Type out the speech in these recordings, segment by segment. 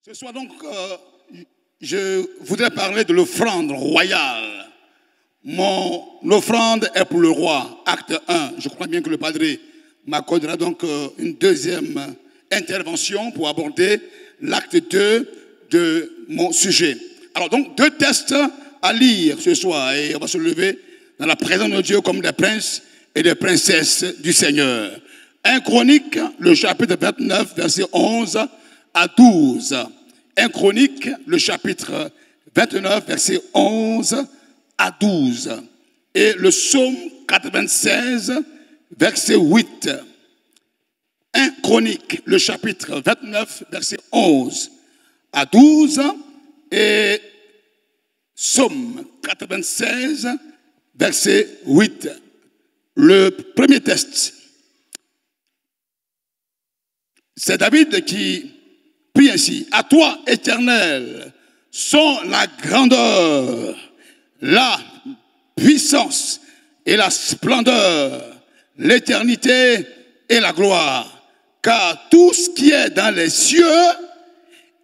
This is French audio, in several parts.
Ce soir donc, je voudrais parler de l'offrande royale. Mon offrande est pour le roi, acte 1. Je crois bien que le padre m'accordera donc une deuxième intervention pour aborder l'acte 2 de mon sujet. Alors donc, deux textes à lire ce soir et on va se lever dans la présence de Dieu comme des princes et des princesses du Seigneur. 1 Chronique, le chapitre 29, verset 11 à 12. 1 Chronique, le chapitre 29, verset 11 à 12. Et le psaume 96, verset 8. 1 Chronique, le chapitre 29, verset 11 à 12. Et psaume 96, verset 8. Le premier texte, c'est David qui prie ainsi. À toi, Éternel, sont la grandeur, la puissance et la splendeur, l'éternité et la gloire. Car tout ce qui est dans les cieux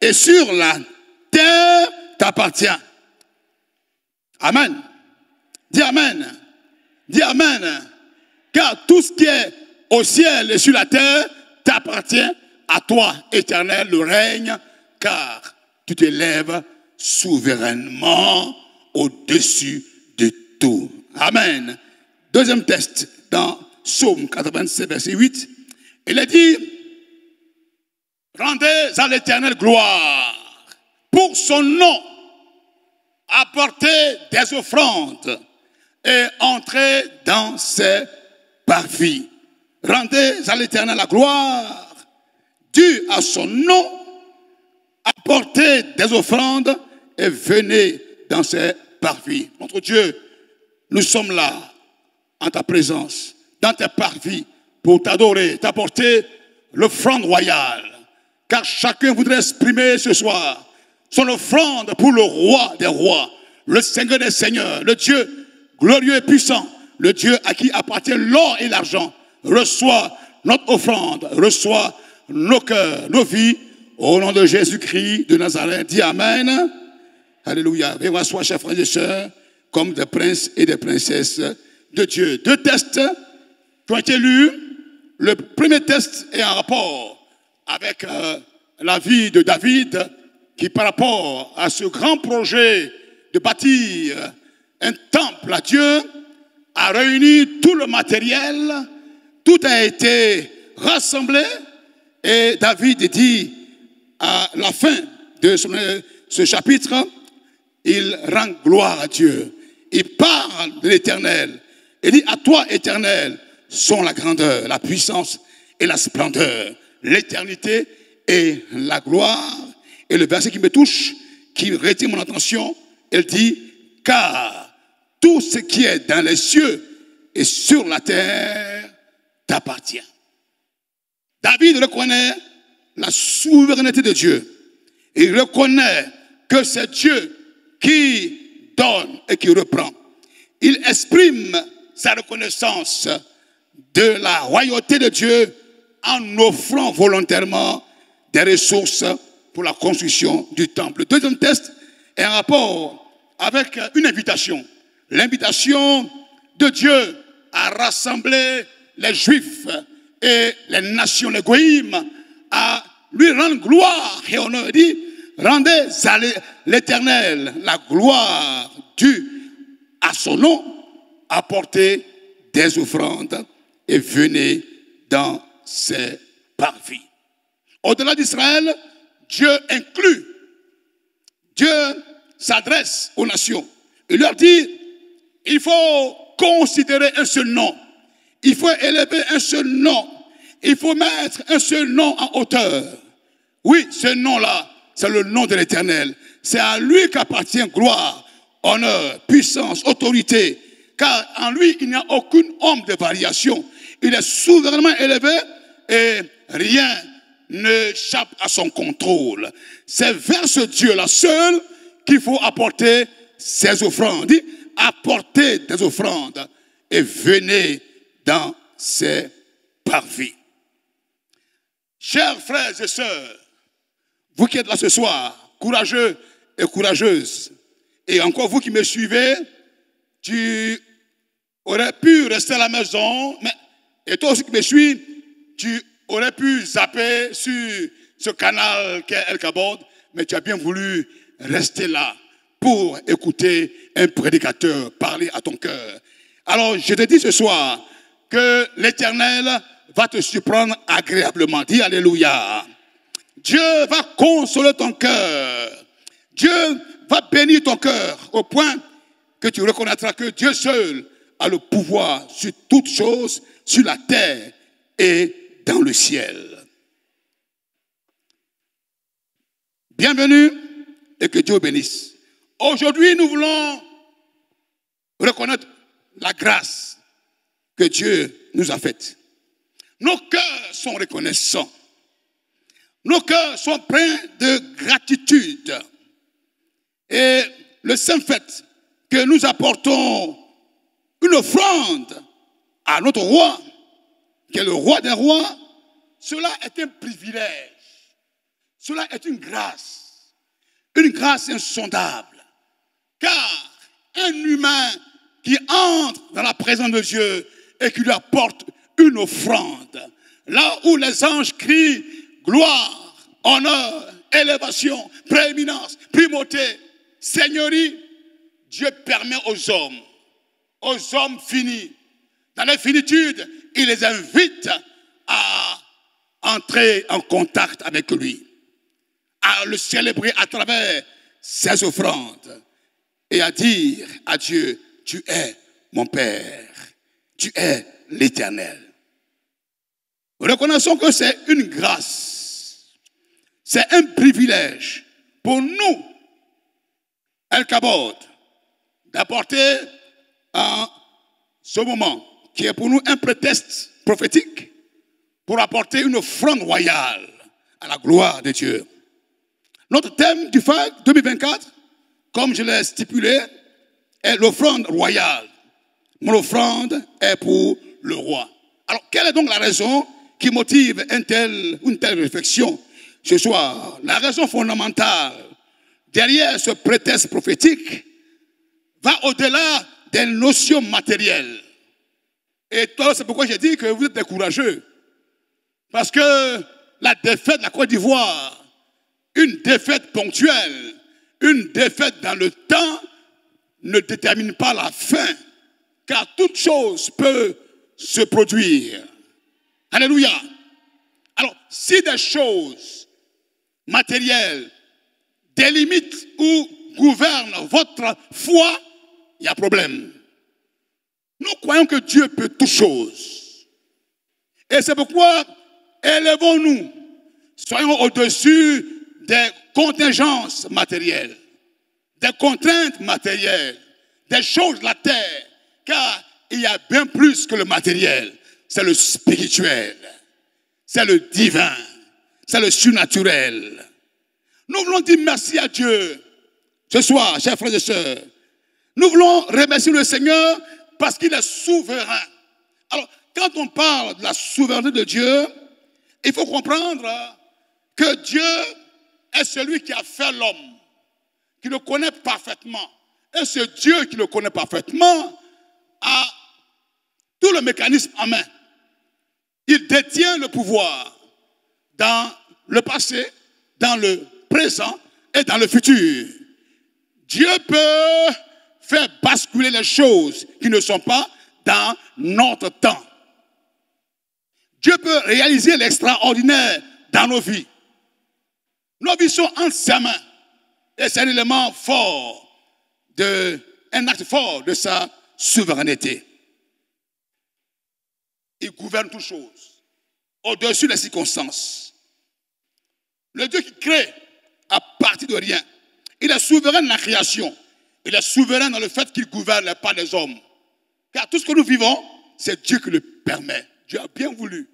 et sur la terre t'appartient. Amen. Dis Amen. Dis Amen. Car tout ce qui est au ciel et sur la terre t'appartient. À toi, Éternel, le règne, car tu t'élèves souverainement au-dessus de tout. Amen. Deuxième texte, dans Psaume 87, verset 8, il est dit, rendez à l'Éternel gloire, pour son nom, apportez des offrandes et entrez dans ses parvis. Rendez à l'Éternel la gloire, dû à son nom, apportez des offrandes et venez dans ses parvis. Notre Dieu, nous sommes là, en ta présence, dans tes parvis, pour t'adorer, t'apporter l'offrande royale. Car chacun voudrait exprimer ce soir son offrande pour le roi des rois, le Seigneur des seigneurs, le Dieu glorieux et puissant, le Dieu à qui appartient l'or et l'argent. Reçois notre offrande, reçois nos cœurs, nos vies, au nom de Jésus-Christ de Nazareth. Dis Amen. Alléluia. Et sois, chers frères et sœurs, comme des princes et des princesses de Dieu. Deux textes qui ont été lus. Le premier texte est en rapport avec la vie de David, qui par rapport à ce grand projet de bâtir un temple à Dieu, a réuni tout le matériel, tout a été rassemblé. Et David dit, à la fin de ce chapitre, il rend gloire à Dieu. Il parle de l'Éternel. Il dit, à toi, Éternel, sont la grandeur, la puissance et la splendeur, l'éternité et la gloire. Et le verset qui me touche, qui retient mon attention, il dit, car tout ce qui est dans les cieux et sur la terre t'appartient. David reconnaît la souveraineté de Dieu. Il reconnaît que c'est Dieu qui donne et qui reprend. Il exprime sa reconnaissance de la royauté de Dieu en offrant volontairement des ressources pour la construction du temple. Le deuxième texte est en rapport avec une invitation. L'invitation de Dieu à rassembler les Juifs et les nations, les goïms, à lui rendre gloire et honneur. Il dit, rendez à l'Éternel la gloire due à son nom, apportez des offrandes et venez dans ses parvis. Au-delà d'Israël, Dieu inclut, Dieu s'adresse aux nations. Il leur dit, il faut considérer un seul nom. Il faut élever un seul nom. Il faut mettre un seul nom en hauteur. Oui, ce nom-là, c'est le nom de l'Éternel. C'est à lui qu'appartient gloire, honneur, puissance, autorité. Car en lui, il n'y a aucune ombre de variation. Il est souverainement élevé et rien n'échappe à son contrôle. C'est vers ce Dieu-là seul qu'il faut apporter ses offrandes. Dit, apportez des offrandes et venez dans ses parvis. Chers frères et sœurs, vous qui êtes là ce soir, courageux et courageuses, et encore vous qui me suivez, tu aurais pu rester à la maison, mais, et toi aussi qui me suis, tu aurais pu zapper sur ce canal qu'est El Kabod, mais tu as bien voulu rester là pour écouter un prédicateur parler à ton cœur. Alors, je te dis ce soir que l'Éternel va te surprendre agréablement. Dis Alléluia. Dieu va consoler ton cœur. Dieu va bénir ton cœur au point que tu reconnaîtras que Dieu seul a le pouvoir sur toutes choses, sur la terre et dans le ciel. Bienvenue et que Dieu bénisse. Aujourd'hui, nous voulons reconnaître la grâce que Dieu nous a faite. Nos cœurs sont reconnaissants. Nos cœurs sont pleins de gratitude. Et le simple fait que nous apportons une offrande à notre roi, qui est le roi des rois, cela est un privilège. Cela est une grâce insondable. Car un humain qui entre dans la présence de Dieu et qui lui apporte une offrande, là où les anges crient gloire, honneur, élévation, prééminence, primauté, seigneurie, Dieu permet aux hommes finis, dans l'infinitude, il les invite à entrer en contact avec lui, à le célébrer à travers ses offrandes et à dire à Dieu, tu es mon Père, tu es l'Éternel. Reconnaissons que c'est une grâce, c'est un privilège pour nous, El Kabod, d'apporter en ce moment, qui est pour nous un prétexte prophétique, pour apporter une offrande royale à la gloire de Dieu. Notre thème du FAC 2024, comme je l'ai stipulé, est l'offrande royale. Mon offrande est pour le roi. Alors, quelle est donc la raison qui motive une telle réflexion ce soir? La raison fondamentale derrière ce prétexte prophétique va au-delà des notions matérielles. Et toi, c'est pourquoi j'ai dit que vous êtes des courageux. Parce que la défaite de la Côte d'Ivoire, une défaite ponctuelle, une défaite dans le temps, ne détermine pas la fin. Car toute chose peut se produire. Alléluia. Alors, si des choses matérielles délimitent ou gouvernent votre foi, il y a problème. Nous croyons que Dieu peut toutes choses. Et c'est pourquoi élevons-nous, soyons au-dessus des contingences matérielles, des contraintes matérielles, des choses de la terre, car il y a bien plus que le matériel. C'est le spirituel, c'est le divin, c'est le surnaturel. Nous voulons dire merci à Dieu ce soir, chers frères et sœurs. Nous voulons remercier le Seigneur parce qu'il est souverain. Alors, quand on parle de la souveraineté de Dieu, il faut comprendre que Dieu est celui qui a fait l'homme, qui le connaît parfaitement. Et ce Dieu qui le connaît parfaitement a tout le mécanisme en main. Il détient le pouvoir dans le passé, dans le présent et dans le futur. Dieu peut faire basculer les choses qui ne sont pas dans notre temps. Dieu peut réaliser l'extraordinaire dans nos vies. Nos vies sont entre ses mains. Et c'est un élément fort, un acte fort de sa souveraineté. Il gouverne toutes choses, au-dessus des circonstances. Le Dieu qui crée à partir de rien, il est souverain dans la création. Il est souverain dans le fait qu'il gouverne pas les hommes. Car tout ce que nous vivons, c'est Dieu qui le permet. Dieu a bien voulu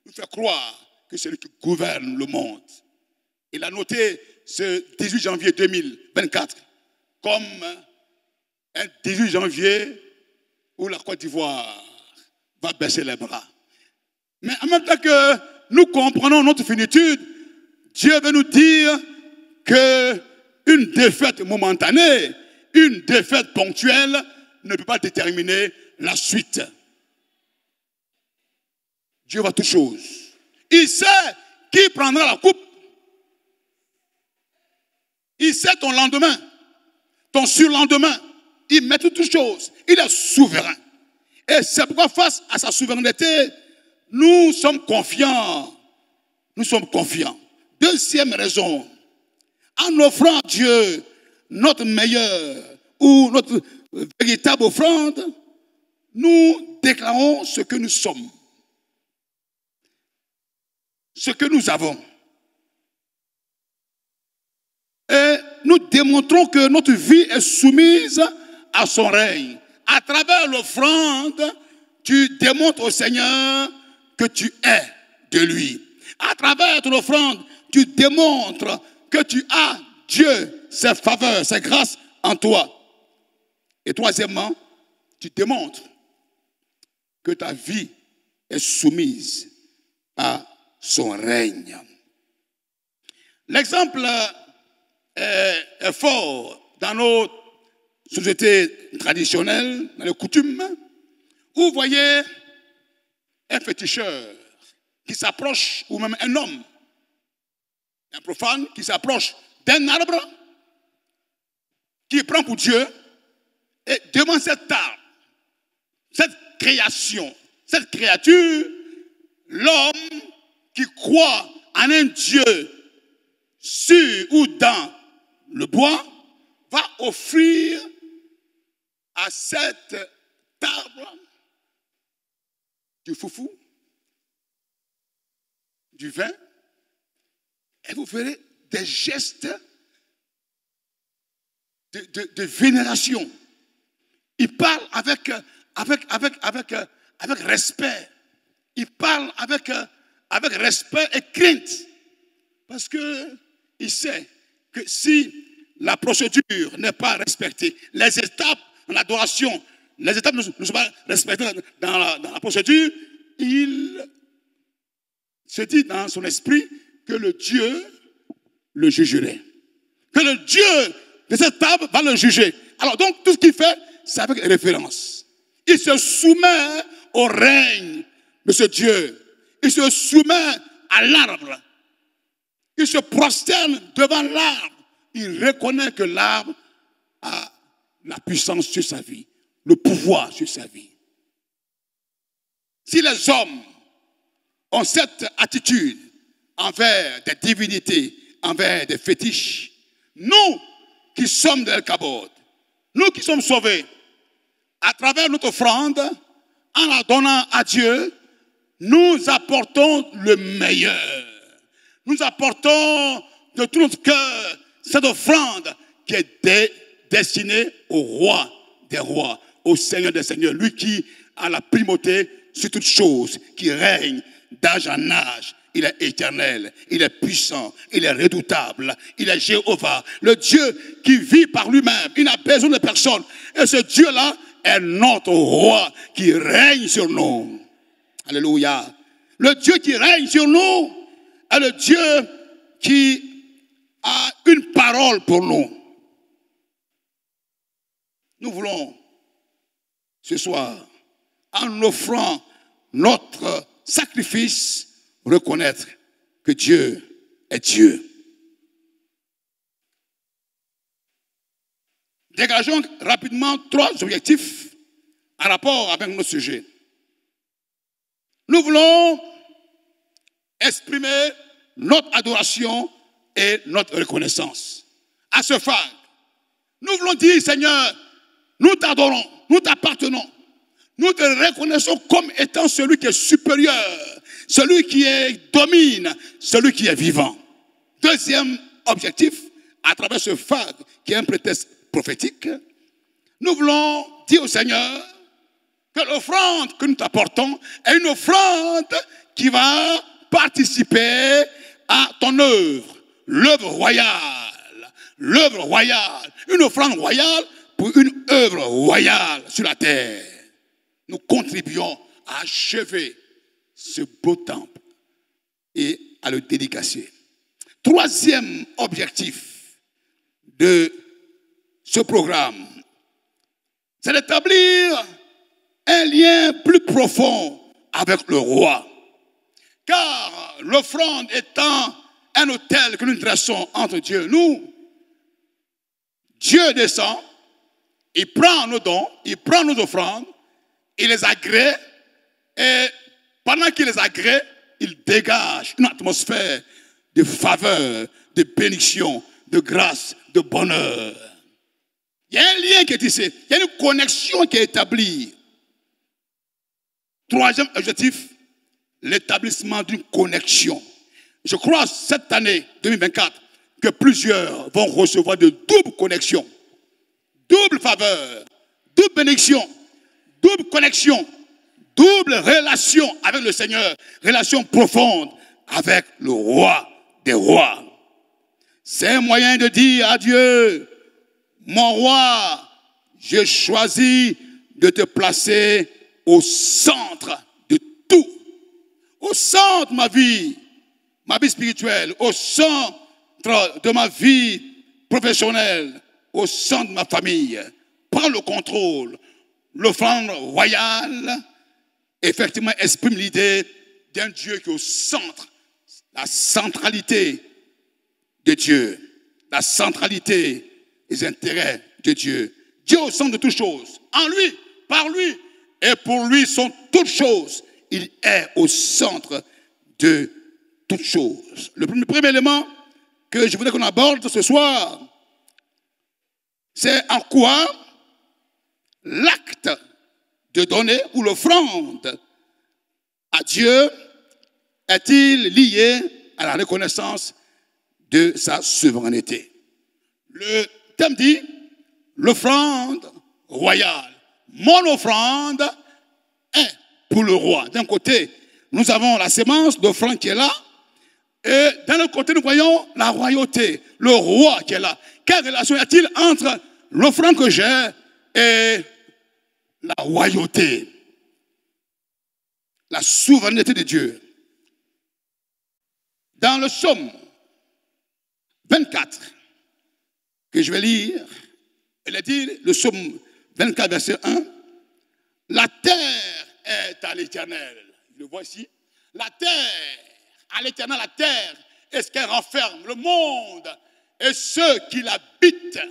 nous faire croire que c'est lui qui gouverne le monde. Il a noté ce 18 janvier 2024 comme un 18 janvier où la Côte d'Ivoire va baisser les bras. Mais en même temps que nous comprenons notre finitude, Dieu veut nous dire qu'une défaite momentanée, une défaite ponctuelle ne peut pas déterminer la suite. Dieu voit toutes choses. Il sait qui prendra la coupe. Il sait ton lendemain, ton surlendemain. Il met toutes choses. Il est souverain. Et c'est pourquoi face à sa souveraineté, nous sommes confiants. Nous sommes confiants. Deuxième raison, en offrant à Dieu notre meilleur ou notre véritable offrande, nous déclarons ce que nous sommes, ce que nous avons. Et nous démontrons que notre vie est soumise à son règne. À travers l'offrande, tu démontres au Seigneur que tu es de lui. À travers ton offrande, tu démontres que tu as Dieu, ses faveurs, ses grâces en toi. Et troisièmement, tu démontres que ta vie est soumise à son règne. L'exemple est fort dans nos sociétés traditionnelles, dans les coutumes, où vous voyez un féticheur qui s'approche, ou même un homme, un profane qui s'approche d'un arbre, qui prend pour Dieu, et devant cet arbre, cette création, cette créature, l'homme qui croit en un Dieu sur ou dans le bois, va offrir à cet arbre du foufou, du vin, et vous verrez des gestes de vénération. Il parle avec respect. Il parle avec respect et crainte. Parce qu'il sait que si la procédure n'est pas respectée, les étapes en adoration, les étapes ne sont pas respectées dans la procédure, il se dit dans son esprit que le Dieu le jugerait. Que le Dieu de cette table va le juger. Alors donc, tout ce qu'il fait, c'est avec référence. Il se soumet au règne de ce Dieu. Il se soumet à l'arbre. Il se prosterne devant l'arbre. Il reconnaît que l'arbre a la puissance sur sa vie, le pouvoir sur sa vie. Si les hommes ont cette attitude envers des divinités, envers des fétiches, nous qui sommes de l'El-Kabod, nous qui sommes sauvés, à travers notre offrande, en la donnant à Dieu, nous apportons le meilleur. Nous apportons de tout notre cœur cette offrande qui est destinée au roi des rois, au Seigneur des seigneurs, lui qui a la primauté sur toutes choses, qui règne d'âge en âge. Il est éternel, il est puissant, il est redoutable, il est Jéhovah, le Dieu qui vit par lui-même, il n'a besoin de personne. Et ce Dieu-là est notre roi qui règne sur nous. Alléluia. Le Dieu qui règne sur nous est le Dieu qui a une parole pour nous. Nous voulons ce soir, en offrant notre sacrifice, reconnaître que Dieu est Dieu. Dégageons rapidement 3 objectifs en rapport avec notre sujet. Nous voulons exprimer notre adoration et notre reconnaissance. À ce phare, nous voulons dire, Seigneur, nous t'adorons, nous t'appartenons. Nous te reconnaissons comme étant celui qui est supérieur, celui qui domine, celui qui est vivant. Deuxième objectif, à travers ce phare qui est un prétexte prophétique, nous voulons dire au Seigneur que l'offrande que nous t'apportons est une offrande qui va participer à ton œuvre, l'œuvre royale, une offrande royale pour une œuvre royale sur la terre. Nous contribuons à achever ce beau temple et à le dédicacer. Troisième objectif de ce programme, c'est d'établir un lien plus profond avec le roi. Car l'offrande étant un autel que nous dressons entre Dieu et nous, Dieu descend, il prend nos dons, il prend nos offrandes, il les agrée, et pendant qu'il les agrée, il dégage une atmosphère de faveur, de bénédiction, de grâce, de bonheur. Il y a un lien qui est ici, il y a une connexion qui est établie. Troisième objectif, l'établissement d'une connexion. Je crois cette année 2024 que plusieurs vont recevoir de doubles connexions, double faveur, double bénédiction, double connexion, double relation avec le Seigneur, relation profonde avec le roi des rois. C'est un moyen de dire à Dieu, mon roi, j'ai choisi de te placer au centre de tout, au centre de ma vie spirituelle, au centre de ma vie professionnelle, au centre de ma famille. Prends le contrôle. L'offrande royale, effectivement, exprime l'idée d'un Dieu qui est au centre, la centralité de Dieu, la centralité des intérêts de Dieu. Dieu au centre de toutes choses. En lui, par lui et pour lui sont toutes choses. Il est au centre de toutes choses. Le premier élément que je voudrais qu'on aborde ce soir, c'est en quoi l'acte de donner ou l'offrande à Dieu est-il lié à la reconnaissance de sa souveraineté. Le thème dit l'offrande royale. Mon offrande est pour le roi. D'un côté, nous avons la sémence d'offrande qui est là, et d'un autre côté, nous voyons la royauté, le roi qui est là. Quelle relation y a-t-il entre l'offrande que j'ai et la royauté, la souveraineté de Dieu? Dans le psaume 24, que je vais lire, il est dit, le psaume 24, verset 1, la terre est à l'Éternel. Le voici. La terre, à l'Éternel, la terre est ce qu'elle renferme, le monde et ceux qui l'habitent.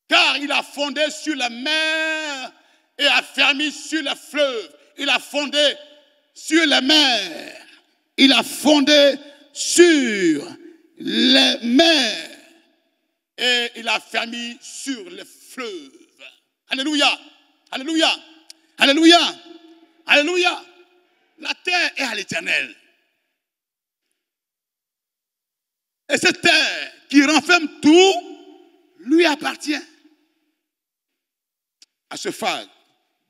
Car il a fondé sur la mer et a fermé sur les fleuves. Il a fondé sur les mers. Il a fondé sur les mers. Et il a fermé sur les fleuves. Alléluia. Alléluia. Alléluia. Alléluia. La terre est à l'Éternel. Et cette terre qui renferme tout lui appartient. À ce phare,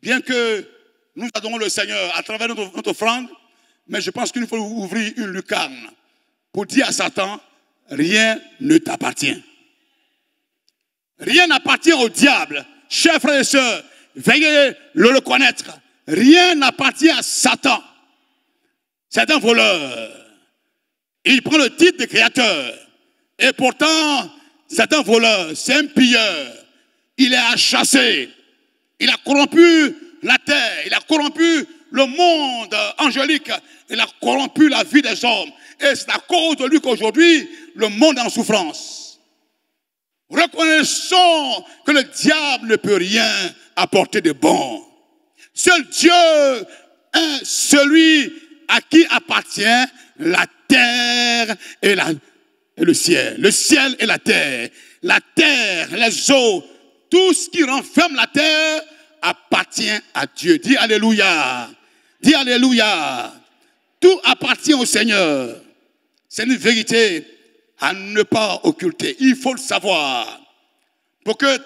bien que nous adorons le Seigneur à travers notre offrande, mais je pense qu'il faut ouvrir une lucarne pour dire à Satan, rien ne t'appartient. Rien n'appartient au diable. Chers frères et sœurs, veuillez le reconnaître. Rien n'appartient à Satan. C'est un voleur. Il prend le titre de créateur. Et pourtant, c'est un voleur, c'est un pilleur. Il est à chasser. Il a corrompu la terre. Il a corrompu le monde angélique. Il a corrompu la vie des hommes. Et c'est à cause de lui qu'aujourd'hui, le monde est en souffrance. Reconnaissons que le diable ne peut rien apporter de bon. Seul Dieu est celui à qui appartient la terre et le ciel. Le ciel et la terre. La terre, les eaux, tout ce qui renferme la terre appartient à Dieu. Dis alléluia. Dis alléluia. Tout appartient au Seigneur. C'est une vérité à ne pas occulter. Il faut le savoir. Pour que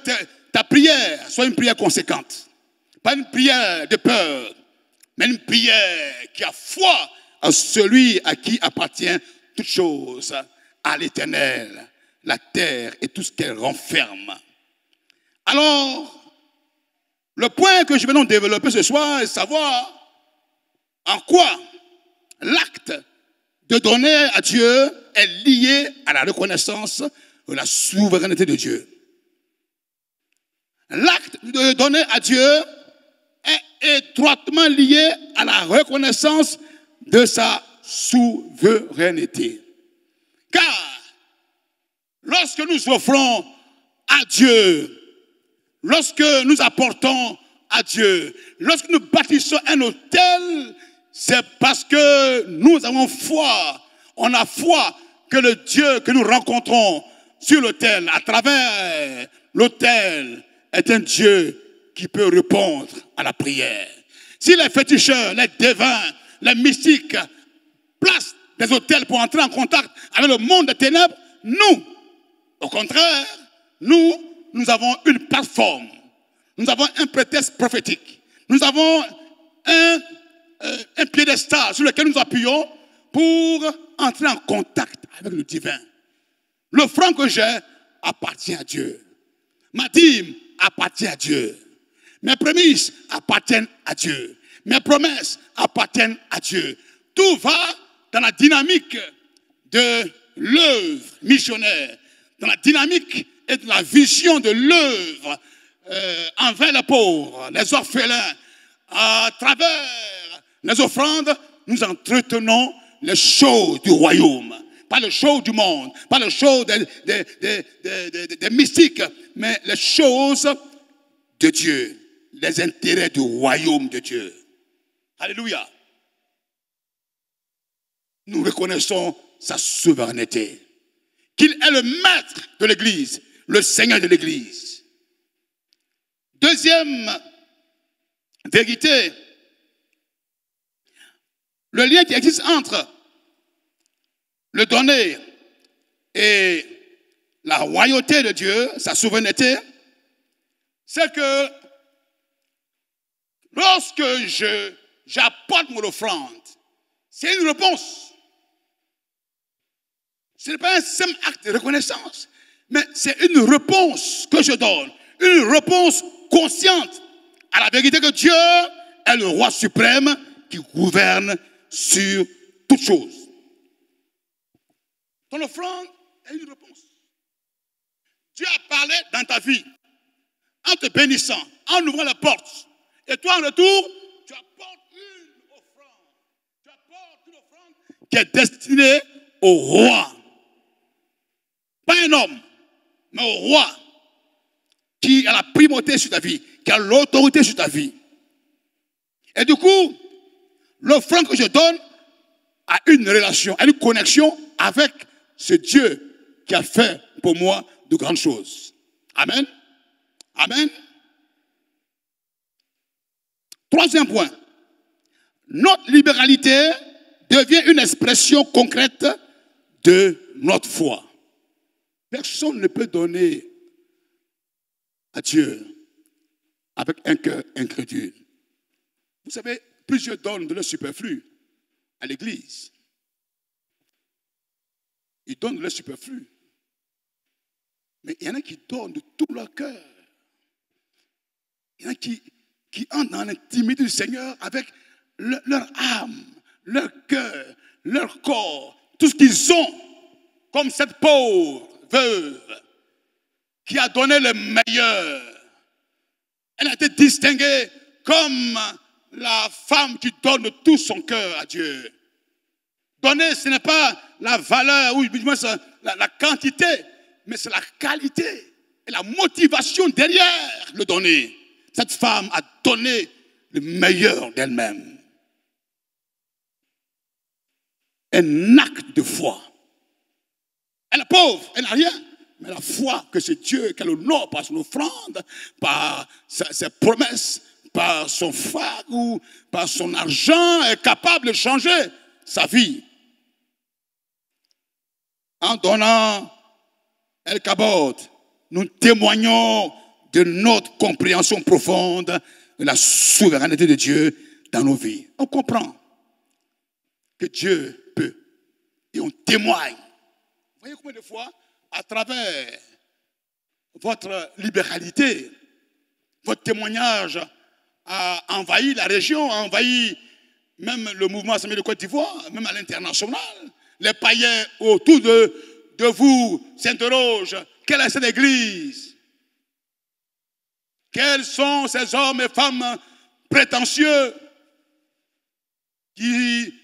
ta prière soit une prière conséquente. Pas une prière de peur, mais une prière qui a foi à celui à qui appartient toutes choses, à l'Éternel, la terre et tout ce qu'elle renferme. Alors, le point que je vais donc développer ce soir est savoir en quoi l'acte de donner à Dieu est lié à la reconnaissance de la souveraineté de Dieu. L'acte de donner à Dieu est étroitement lié à la reconnaissance de sa souveraineté. Car lorsque nous offrons à Dieu, lorsque nous apportons à Dieu, lorsque nous bâtissons un autel, c'est parce que nous avons foi. On a foi que le Dieu que nous rencontrons sur l'autel, à travers l'autel, est un Dieu qui peut répondre à la prière. Si les féticheurs, les devins, les mystiques placent des autels pour entrer en contact avec le monde des ténèbres, nous, au contraire, nous avons une plateforme. Nous avons un prétexte prophétique. Nous avons un piédestal sur lequel nous appuyons pour entrer en contact avec le divin. Le franc que j'ai appartient à Dieu. Ma dîme appartient à Dieu. Mes prémices appartiennent à Dieu. Mes promesses appartiennent à Dieu. Tout va dans la dynamique de l'œuvre missionnaire, dans la dynamique et de la vision de l'œuvre envers les pauvres, les orphelins. À travers les offrandes, nous entretenons les choses du royaume. Pas les choses du monde, pas les choses des mystiques, mais les choses de Dieu, les intérêts du royaume de Dieu. Alléluia. Nous reconnaissons sa souveraineté, qu'il est le maître de l'Église, le Seigneur de l'Église. Deuxième vérité, le lien qui existe entre le donner et la royauté de Dieu, sa souveraineté, c'est que lorsque j'apporte mon offrande, c'est une réponse. Ce n'est pas un simple acte de reconnaissance, mais c'est une réponse que je donne, une réponse consciente à la vérité que Dieu est le roi suprême qui gouverne sur toutes choses. Ton offrande est une réponse. Dieu a parlé dans ta vie en te bénissant, en ouvrant la porte. Et toi, en retour, tu apportes une offrande. Tu apportes une offrande qui est destinée au roi. Pas un homme, mais au roi qui a la primauté sur ta vie, qui a l'autorité sur ta vie. Et du coup, l'offrande que je donne a une relation, a une connexion avec ce Dieu qui a fait pour moi de grandes choses. Amen. Amen. Troisième point. Notre libéralité devient une expression concrète de notre foi. Personne ne peut donner à Dieu avec un cœur incrédule. Vous savez, plusieurs donnent de leur superflu à l'église. Ils donnent de leur superflu. Mais il y en a qui donnent de tout leur cœur. Il y en a qui entrent dans l'intimité du Seigneur avec leur âme, leur cœur, leur corps, tout ce qu'ils ont, comme cette pauvre veuve qui a donné le meilleur. Elle a été distinguée comme la femme qui donne tout son cœur à Dieu. Donner, ce n'est pas la valeur, ou du moins la quantité, mais c'est la qualité et la motivation derrière le donner. Cette femme a donné le meilleur d'elle-même. Un acte de foi. Elle est pauvre, elle n'a rien. Mais la foi que c'est Dieu qu'elle honore par son offrande, par ses promesses, par son phare ou par son argent, est capable de changer sa vie. En donnant El Kabod, nous témoignons de notre compréhension profonde de la souveraineté de Dieu dans nos vies. On comprend que Dieu peut. Et on témoigne. Vous voyez combien de fois, à travers votre libéralité, votre témoignage a envahi la région, a envahi même le mouvement Assemblée de Côte d'Ivoire, même à l'international. les païens autour de vous s'interrogent, quelle est cette église? Quels sont ces hommes et femmes prétentieux qui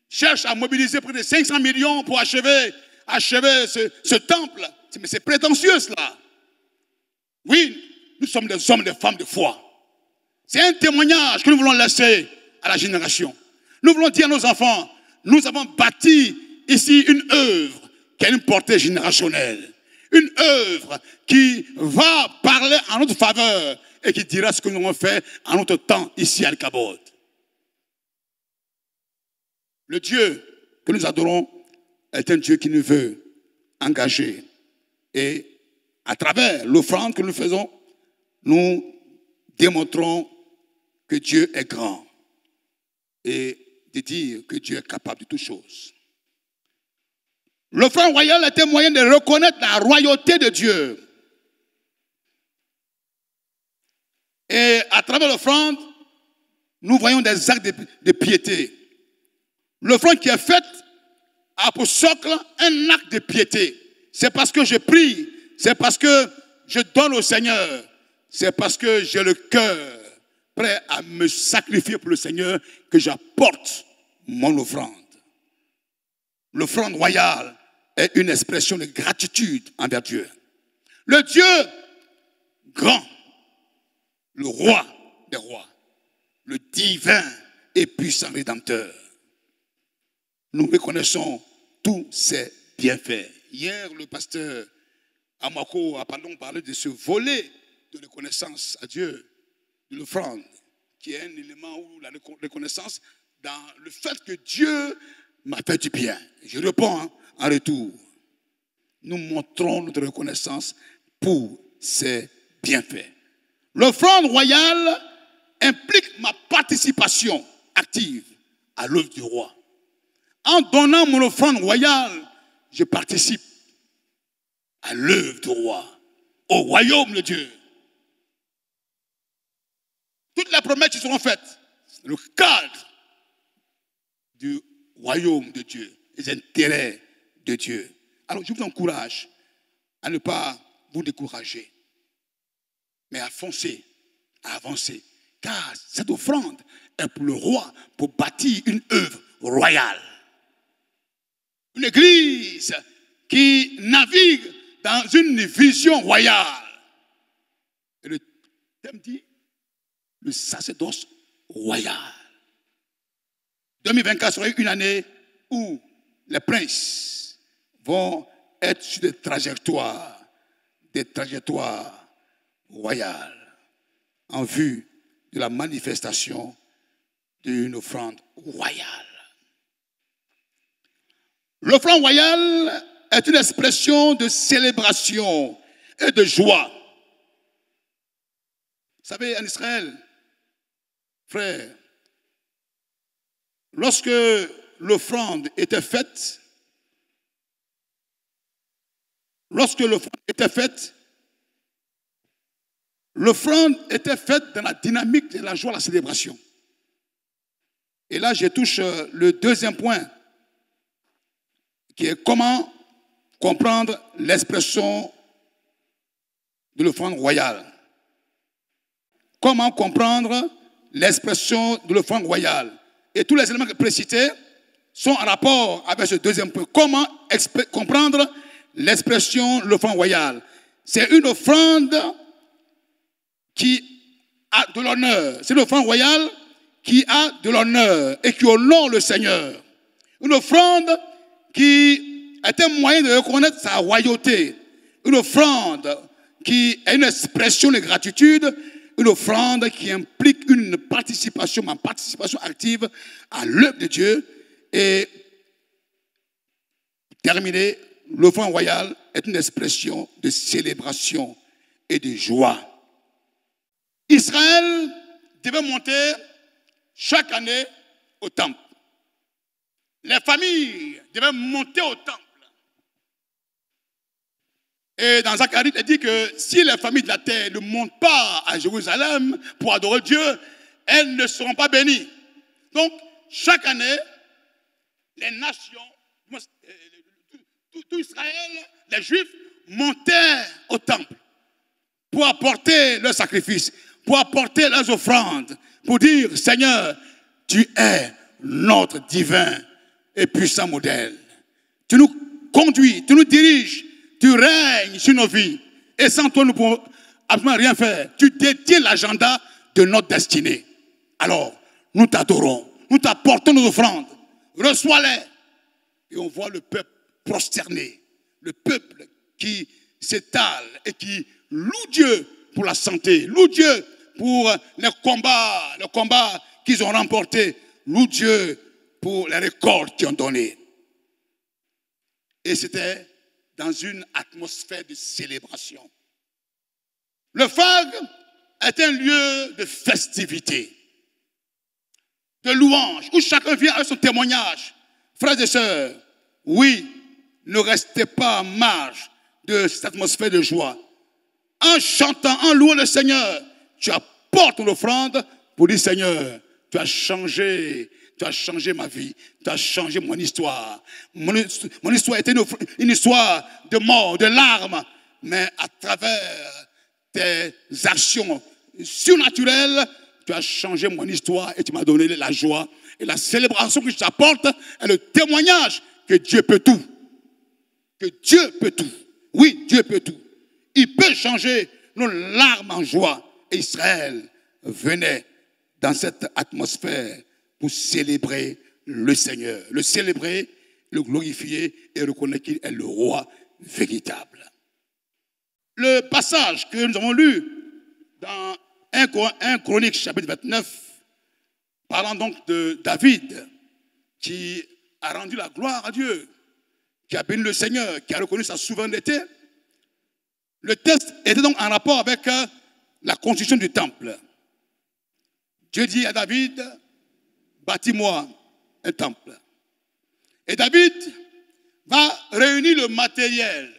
cherchent à mobiliser près de 500 millions pour achever ce temple? Mais c'est prétentieux cela. Oui, nous sommes des hommes et des femmes de foi. C'est un témoignage que nous voulons laisser à la génération. Nous voulons dire à nos enfants, nous avons bâti ici une œuvre qui a une portée générationnelle. Une œuvre qui va parler en notre faveur et qui dira ce que nous avons fait en notre temps ici à Al-Kabod. Le Dieu que nous adorons est un Dieu qui nous veut engager. Et à travers l'offrande que nous faisons, nous démontrons que Dieu est grand et de dire que Dieu est capable de toutes choses. L'offrande royale était un moyen de reconnaître la royauté de Dieu. Et à travers l'offrande, nous voyons des actes de piété. L'offrande qui est faite a pour socle un acte de piété. C'est parce que je prie, c'est parce que je donne au Seigneur, c'est parce que j'ai le cœur prêt à me sacrifier pour le Seigneur que j'apporte mon offrande. L'offrande royale est une expression de gratitude envers Dieu. Le Dieu grand, le roi des rois, le divin et puissant Rédempteur. Nous reconnaissons tous ses bienfaits. Hier, le pasteur Amako a parlé de ce volet de reconnaissance à Dieu, de l'offrande, qui est un élément où la reconnaissance dans le fait que Dieu m'a fait du bien. Je réponds en retour. Nous montrons notre reconnaissance pour ses bienfaits. L'offrande royale implique ma participation active à l'œuvre du roi. En donnant mon offrande royale, je participe à l'œuvre du roi, au royaume de Dieu. Toutes les promesses qui seront faites, c'est le cadre du royaume de Dieu, les intérêts de Dieu. Alors je vous encourage à ne pas vous décourager, mais à foncer, à avancer. Car cette offrande est pour le roi, pour bâtir une œuvre royale. Une église qui navigue dans une vision royale. Et le thème dit, le sacerdoce royal. 2024 sera une année où les princes vont être sur des trajectoires royales en vue de la manifestation d'une offrande royale. L'offrande royale est une expression de célébration et de joie. Vous savez, en Israël, frère, lorsque l'offrande était faite, l'offrande était faite dans la dynamique de la joie, la célébration. Et là, je touche le deuxième point, qui est comment comprendre l'expression de l'offrande royale. Comment comprendre l'expression de l'offrande royale. Et tous les éléments précités sont en rapport avec ce deuxième point. Comment comprendre l'expression de l'offrande royale. C'est une offrande qui a de l'honneur. C'est une offrande royale qui a de l'honneur et qui honore le Seigneur. Une offrande qui est un moyen de reconnaître sa royauté. Une offrande qui est une expression de gratitude. Une offrande qui implique ma participation active à l'œuvre de Dieu. Et terminé, l'offrande royale est une expression de célébration et de joie. Israël devait monter chaque année au temple. Les familles devaient monter au temple. Et dans Zacharie, il dit que si les familles de la terre ne montent pas à Jérusalem pour adorer Dieu, elles ne seront pas bénies. Donc, chaque année, les nations tout Israël, les Juifs, montaient au temple pour apporter leurs sacrifices, pour apporter leurs offrandes, pour dire, Seigneur, tu es notre divin et puissant modèle. Tu nous conduis, tu nous diriges, tu règnes sur nos vies. Et sans toi, nous ne pouvons absolument rien faire. Tu détiens l'agenda de notre destinée. Alors, nous t'adorons, nous t'apportons nos offrandes. Reçois-les. Et on voit le peuple prosterné, le peuple qui s'étale et qui loue Dieu pour la santé, loue Dieu pour les combats qu'ils ont remportés, loue Dieu pour les récoltes qu'ils ont données. Et c'était dans une atmosphère de célébration. Le Phag est un lieu de festivité, de louange, où chacun vient avec son témoignage. Frères et sœurs, oui, ne restez pas en marge de cette atmosphère de joie. En chantant, en louant le Seigneur, tu apportes ton offrande pour dire, Seigneur, tu as changé ma vie, tu as changé mon histoire. Mon histoire était une histoire de mort, de larmes, mais à travers tes actions surnaturelles, tu as changé mon histoire et tu m'as donné la joie. Et la célébration que je t'apporte est le témoignage que Dieu peut tout. Que Dieu peut tout. Oui, Dieu peut tout. Il peut changer nos larmes en joie. Et Israël venait dans cette atmosphère pour célébrer le Seigneur. Le célébrer, le glorifier et reconnaître qu'il est le roi véritable. Le passage que nous avons lu dans 1 Chronique chapitre 29, parlant donc de David, qui a rendu la gloire à Dieu, qui a béni le Seigneur, qui a reconnu sa souveraineté. Le texte était donc en rapport avec la construction du temple. Dieu dit à David, bâtis-moi un temple. Et David va réunir le matériel,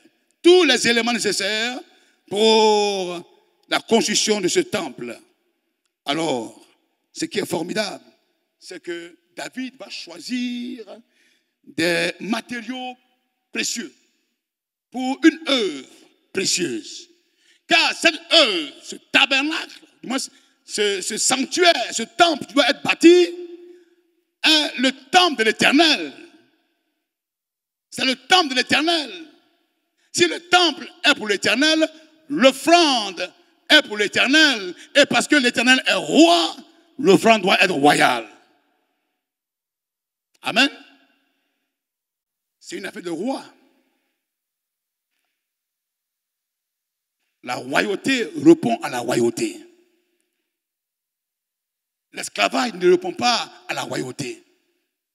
tous les éléments nécessaires pour la construction de ce temple. Alors, ce qui est formidable, c'est que David va choisir des matériaux précieux pour une œuvre précieuse. Car cette œuvre, ce tabernacle, ce sanctuaire, ce temple qui doit être bâti, est le temple de l'Éternel. C'est le temple de l'Éternel. Si le temple est pour l'Éternel, l'offrande est pour l'Éternel. Et parce que l'Éternel est roi, l'offrande doit être royale. Amen. C'est une affaire de roi. La royauté répond à la royauté. L'esclavage ne répond pas à la royauté.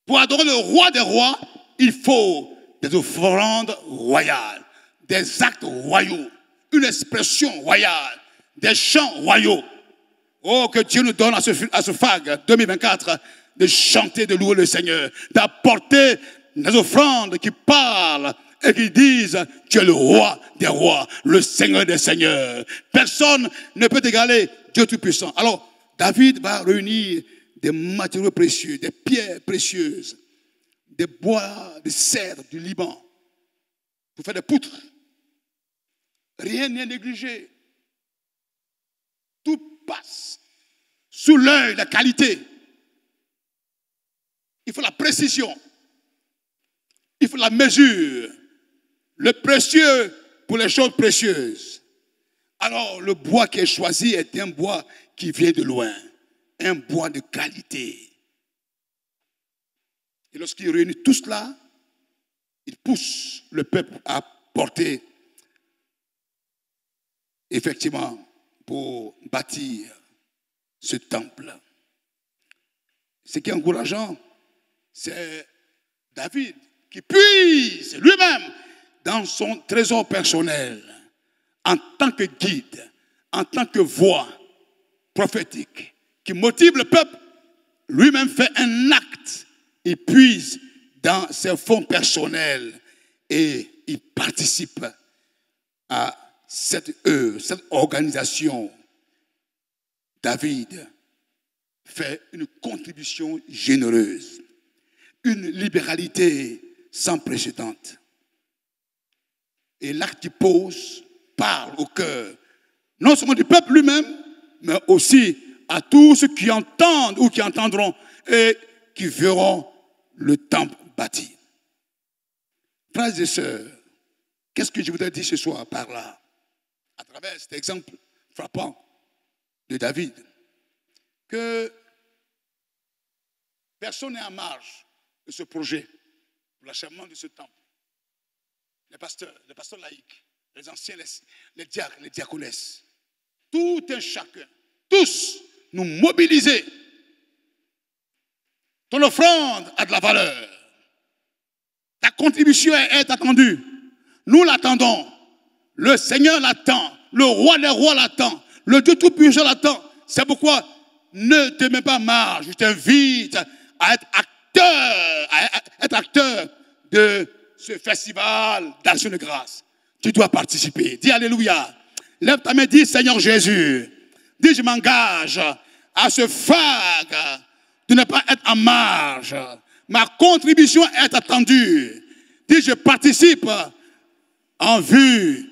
Pour adorer le roi des rois, il faut des offrandes royales, des actes royaux, une expression royale, des chants royaux. Oh, que Dieu nous donne à ce Phag 2024 de chanter, de louer le Seigneur, d'apporter des offrandes qui parlent et qui disent, tu es le roi des rois, le Seigneur des seigneurs. Personne ne peut égaler Dieu Tout-Puissant. Alors, David va réunir des matériaux précieux, des pierres précieuses, des bois, des cèdres du Liban, pour faire des poutres. Rien n'est négligé. Tout passe sous l'œil, la qualité. Il faut la précision. Il faut la mesure. Le précieux pour les choses précieuses. Alors, le bois qui est choisi est un bois qui vient de loin. Un bois de qualité. Et lorsqu'il réunit tout cela, il pousse le peuple à porter, effectivement, pour bâtir ce temple. Ce qui est encourageant, c'est David qui puise lui-même dans son trésor personnel, en tant que guide, en tant que voix prophétique, qui motive le peuple, lui-même fait un acte, il puise dans ses fonds personnels et il participe à cette œuvre, cette organisation. David fait une contribution généreuse, une libéralité sans précédent. Et l'acte qu'il pose parle au cœur, non seulement du peuple lui-même, mais aussi à tous ceux qui entendent ou qui entendront et qui verront le temple bâti. Frères et sœurs, qu'est-ce que je voudrais dire ce soir par là, à travers cet exemple frappant de David, que personne n'est en marge de ce projet, pour l'achèvement de ce temple. Les pasteurs laïcs, les anciens, les diacres, les diaconesses, tout un chacun, tous nous mobiliser. Ton offrande a de la valeur. Ta contribution est attendue. Nous l'attendons. Le Seigneur l'attend. Le roi des rois l'attend. Le Dieu Tout-Puissant l'attend. C'est pourquoi ne te mets pas marge. Je t'invite à être acteur de ce festival d'action de grâce. Tu dois participer. Dis Alléluia. Lève ta main, dis Seigneur Jésus. Dis je m'engage à ce phare de ne pas être en marge. Ma contribution est attendue. Dis je participe en vue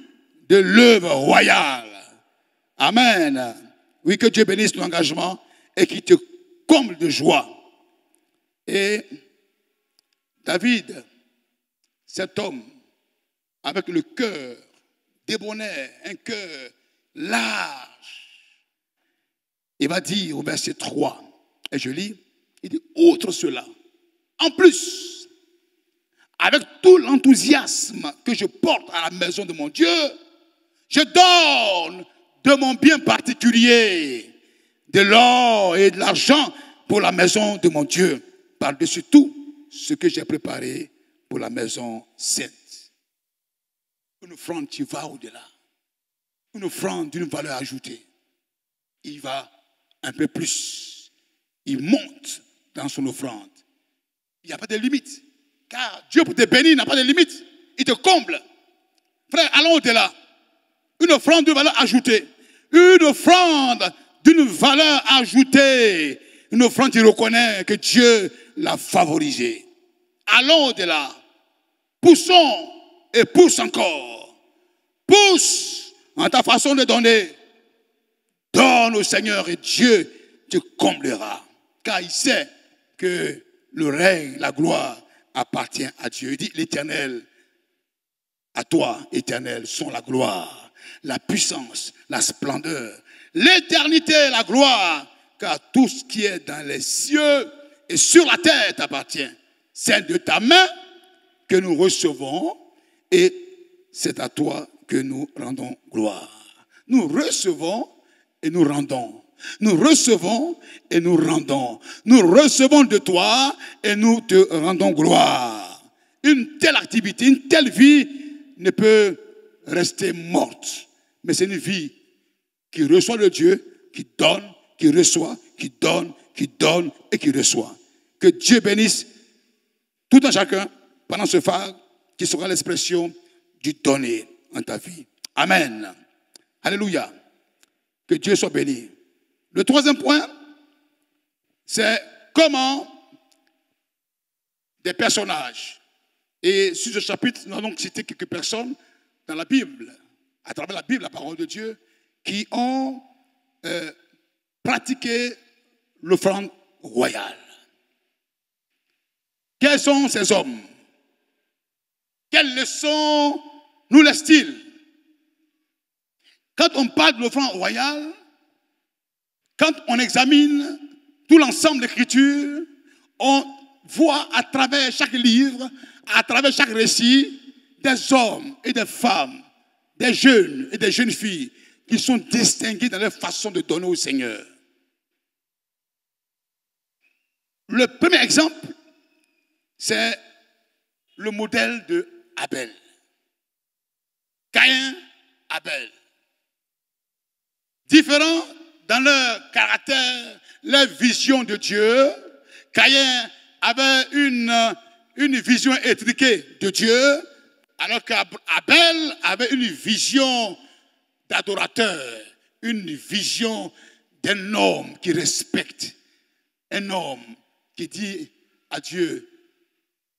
de l'œuvre royale. Amen. Oui, que Dieu bénisse ton engagement et qu'il te comble de joie. Et David, cet homme, avec le cœur débonnaire, un cœur large, il va dire au verset 3, et je lis, il dit, outre cela, en plus, avec tout l'enthousiasme que je porte à la maison de mon Dieu, je donne de mon bien particulier, de l'or et de l'argent pour la maison de mon Dieu, par-dessus tout ce que j'ai préparé pour la maison sainte. Une offrande qui va au-delà. Une offrande d'une valeur ajoutée. Il va un peu plus. Il monte dans son offrande. Il n'y a pas de limite. Car Dieu pour te bénir n'a pas de limite. Il te comble. Frère, allons au-delà. Une offrande d'une valeur ajoutée. Une offrande d'une valeur ajoutée. Une offrande qui reconnaît que Dieu l'a favorisée. Allons au-delà. Poussons et pousse encore. Pousse en ta façon de donner. Donne au Seigneur et Dieu te comblera. Car il sait que le règne, la gloire appartient à Dieu. Il dit l'Éternel, à toi, Éternel, sont la gloire, la puissance, la splendeur, l'éternité, la gloire, car tout ce qui est dans les cieux et sur la terre t'appartient. C'est de ta main que nous recevons et c'est à toi que nous rendons gloire. Nous recevons et nous rendons. Nous recevons et nous rendons. Nous recevons de toi et nous te rendons gloire. Une telle activité, une telle vie ne peut rester morte. Mais c'est une vie qui reçoit de Dieu, qui donne, qui reçoit, qui donne et qui reçoit. Que Dieu bénisse tout un chacun pendant ce phare qui sera l'expression du donner en ta vie. Amen. Alléluia. Que Dieu soit béni. Le troisième point, c'est comment des personnages. Et sur ce chapitre, nous allons donc citer quelques personnes dans la Bible, à travers la Bible, la parole de Dieu, qui ont pratiqué l'offrande royale. Quels sont ces hommes? Quelles leçons nous laissent-ils? Quand on parle de l'offrande royale, quand on examine tout l'ensemble de l'Écriture, on voit à travers chaque livre, à travers chaque récit, des hommes et des femmes, des jeunes et des jeunes filles qui sont distingués dans leur façon de donner au Seigneur. Le premier exemple, c'est le modèle de Abel. Caïn, Abel. Différents dans leur caractère, leur vision de Dieu. Caïn avait une vision étriquée de Dieu, alors qu'Abel avait une vision d'adorateur, une vision d'un homme qui respecte, un homme qui dit à Dieu,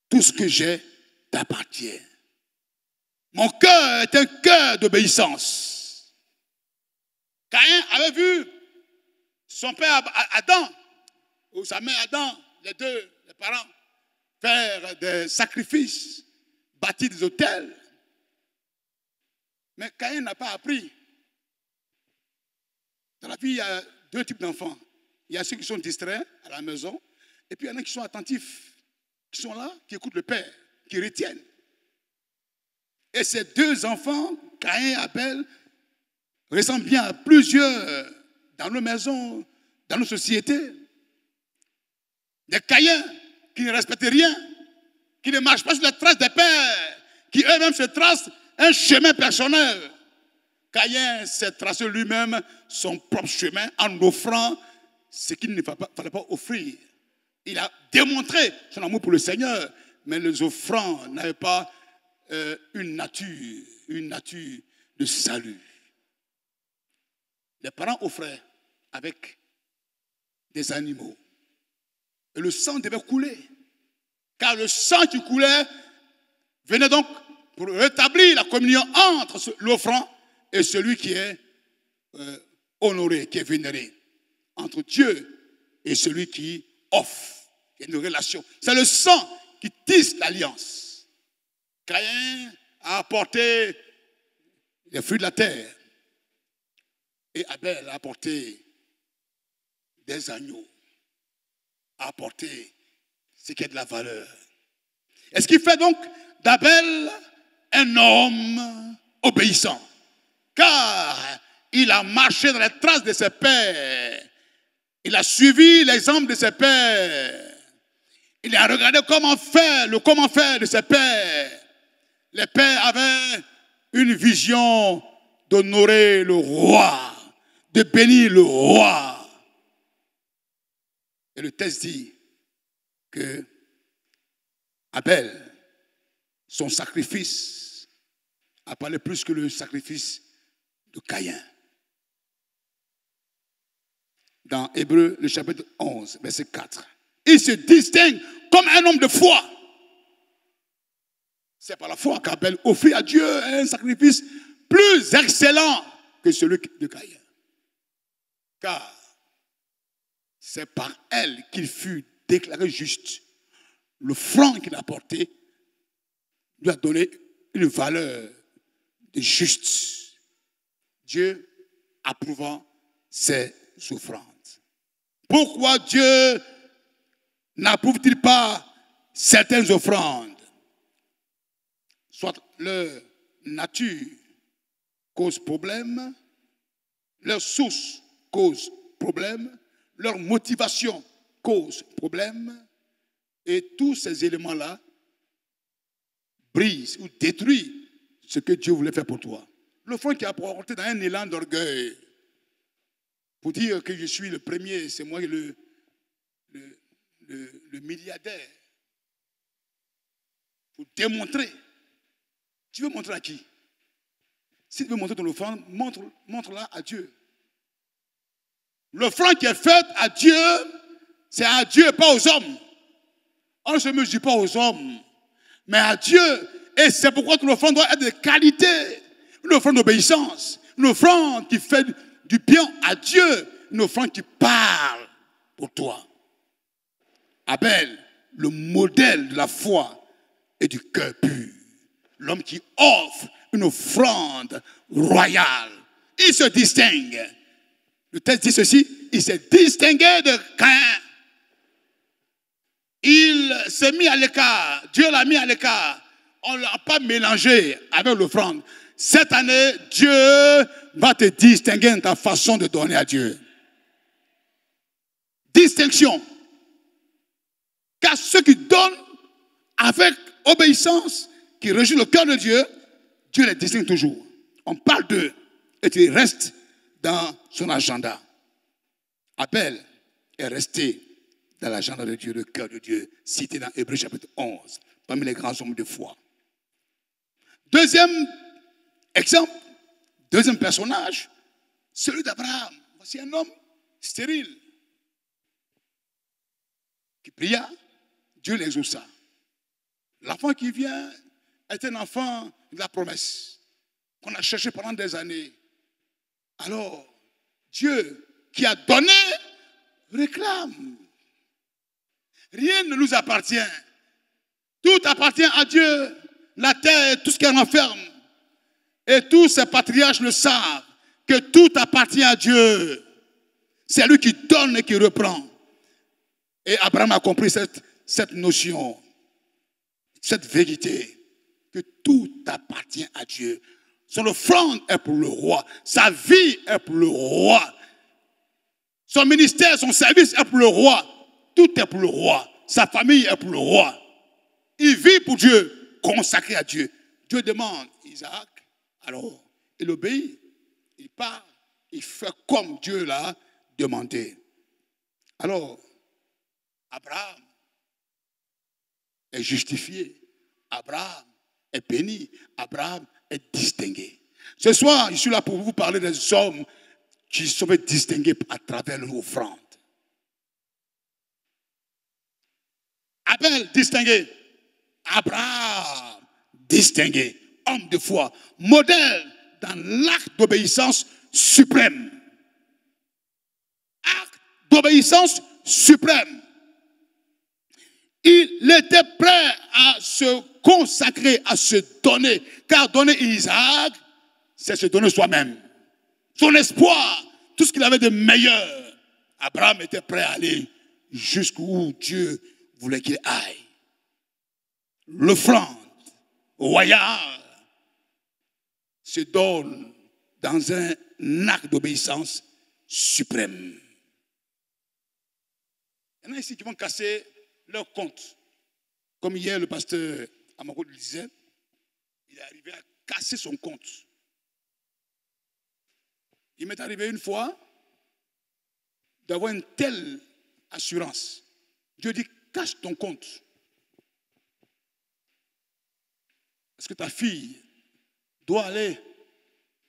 tout ce que j'ai t'appartient. Mon cœur est un cœur d'obéissance. Caïn avait vu son père Adam, ou sa mère Adam, les deux, les parents, faire des sacrifices, bâtir des autels. Mais Caïn n'a pas appris. Dans la vie, il y a deux types d'enfants. Il y a ceux qui sont distraits à la maison, et puis il y en a qui sont attentifs, qui sont là, qui écoutent le père, qui retiennent. Et ces deux enfants, Caïn et Abel, ressemblent bien à plusieurs dans nos maisons, dans nos sociétés. Des Caïns qui ne respectent rien, qui ne marchent pas sur les traces des pères, qui eux-mêmes se tracent un chemin personnel. Caïn s'est tracé lui-même son propre chemin en offrant ce qu'il ne fallait pas offrir. Il a démontré son amour pour le Seigneur, mais les offrandes n'avaient pas une nature de salut. Les parents offraient avec des animaux. Et le sang devait couler. Car le sang qui coulait venait donc pour rétablir la communion entre l'offrant et celui qui est honoré, qui est vénéré. Entre Dieu et celui qui offre. Il y a une relation. C'est le sang qui tisse l'alliance. Caïn a apporté les fruits de la terre. Et Abel a apporté des agneaux. A apporté ce qui est de la valeur. Et ce qui fait donc d'Abel un homme obéissant. Car il a marché dans les traces de ses pères. Il a suivi l'exemple de ses pères. Il a regardé comment faire de ses pères. Les pères avaient une vision d'honorer le roi, de bénir le roi. Et le texte dit que Abel, son sacrifice, a parlé plus que le sacrifice de Caïn. Dans Hébreux, le chapitre 11, verset 4. Il se distingue comme un homme de foi. C'est par la foi qu'Abel offrit à Dieu un sacrifice plus excellent que celui de Caïn. Car c'est par elle qu'il fut déclaré juste. L'offrande qu'il a apporté lui a donné une valeur de juste. Dieu approuvant ses offrandes. Pourquoi Dieu n'approuve-t-il pas certaines offrandes? Soit leur nature cause problème, leur source cause problème, leur motivation cause problème, et tous ces éléments-là brisent ou détruisent ce que Dieu voulait faire pour toi. L'offrande qui a apporté dans un élan d'orgueil, pour dire que je suis le premier, c'est moi le milliardaire. Pour démontrer. Tu veux montrer à qui? Si tu veux montrer ton offrande, montre-la à Dieu. L'offrande qui est faite à Dieu, c'est à Dieu, pas aux hommes. On ne se mesure pas aux hommes, mais à Dieu. Et c'est pourquoi ton offrande doit être de qualité. Une offrande d'obéissance. Une offrande qui fait du bien à Dieu. Une offrande qui parle pour toi. Abel, le modèle de la foi et du cœur pur. L'homme qui offre une offrande royale. Il se distingue. Le texte dit ceci, il s'est distingué de Caïn. Il s'est mis à l'écart. Dieu l'a mis à l'écart. On ne l'a pas mélangé avec l'offrande. Cette année, Dieu va te distinguer dans ta façon de donner à Dieu. Distinction. Car ceux qui donnent avec obéissance, qui réjouissent le cœur de Dieu, Dieu les distingue toujours. On parle d'eux et ils restent dans son agenda. Abel est resté dans l'agenda de Dieu, le cœur de Dieu, cité dans Hébreux chapitre 11, parmi les grands hommes de foi. Deuxième exemple, deuxième personnage, celui d'Abraham. Voici un homme stérile qui pria, Dieu l'exauça. L'enfant qui vient est un enfant de la promesse qu'on a cherché pendant des années. Alors, Dieu qui a donné réclame. Rien ne nous appartient. Tout appartient à Dieu. La terre et tout ce qu'elle renferme. Et tous ces patriarches le savent, que tout appartient à Dieu. C'est lui qui donne et qui reprend. Et Abraham a compris cette notion, cette vérité, que tout appartient à Dieu. Son offrande est pour le roi. Sa vie est pour le roi. Son ministère, son service est pour le roi. Tout est pour le roi. Sa famille est pour le roi. Il vit pour Dieu, consacré à Dieu. Dieu demande, Isaac, alors il obéit. Il part, il fait comme Dieu l'a demandé. Alors, Abraham est justifié. Abraham est béni. Abraham est distingué. Ce soir, je suis là pour vous parler des hommes qui sont distingués à travers leur offrande. Abel, distingué. Abraham, distingué. Homme de foi. Modèle dans l'acte d'obéissance suprême. Acte d'obéissance suprême. Il était prêt à se consacrer, à se donner. Car donner Isaac, c'est se donner soi-même. Son espoir, tout ce qu'il avait de meilleur. Abraham était prêt à aller jusqu'où Dieu voulait qu'il aille. L'offrande royale se donne dans un acte d'obéissance suprême. Il y en a ici qui vont casser leur compte. Comme hier, le pasteur Amaro le disait, il est arrivé à casser son compte. Il m'est arrivé une fois d'avoir une telle assurance. Dieu dit, cache ton compte. Parce que ta fille doit aller.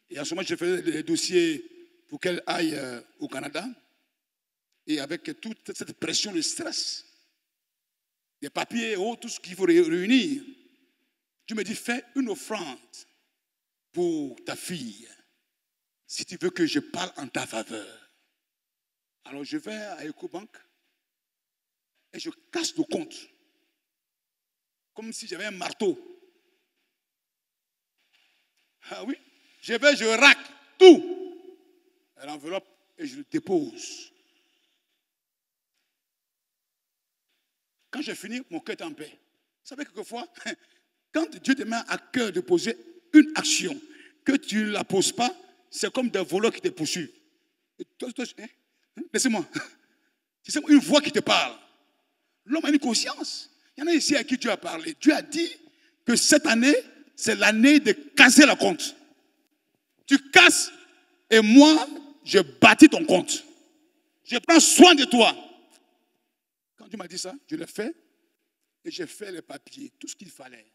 Et en ce moment, je faisais des dossiers pour qu'elle aille au Canada. Et avec toute cette pression, le stress, les papiers, tout ce qu'il faut réunir, Dieu me dit, fais une offrande pour ta fille, si tu veux que je parle en ta faveur. Alors je vais à EcoBank et je casse le compte, comme si j'avais un marteau. Ah oui, je racle tout, l'enveloppe, et je le dépose. Quand j'ai fini, mon cœur est en paix. Vous savez, quelquefois, quand Dieu te met à cœur de poser une action, que tu ne la poses pas, c'est comme des voleurs qui te poursuivent. Laissez-moi. C'est une voix qui te parle. L'homme a une conscience. Il y en a ici à qui Dieu a parlé. Dieu a dit que cette année, c'est l'année de casser le compte. Tu casses et moi, je bâtis ton compte. Je prends soin de toi. Quand Dieu m'a dit ça, je l'ai fait et j'ai fait les papiers, tout ce qu'il fallait.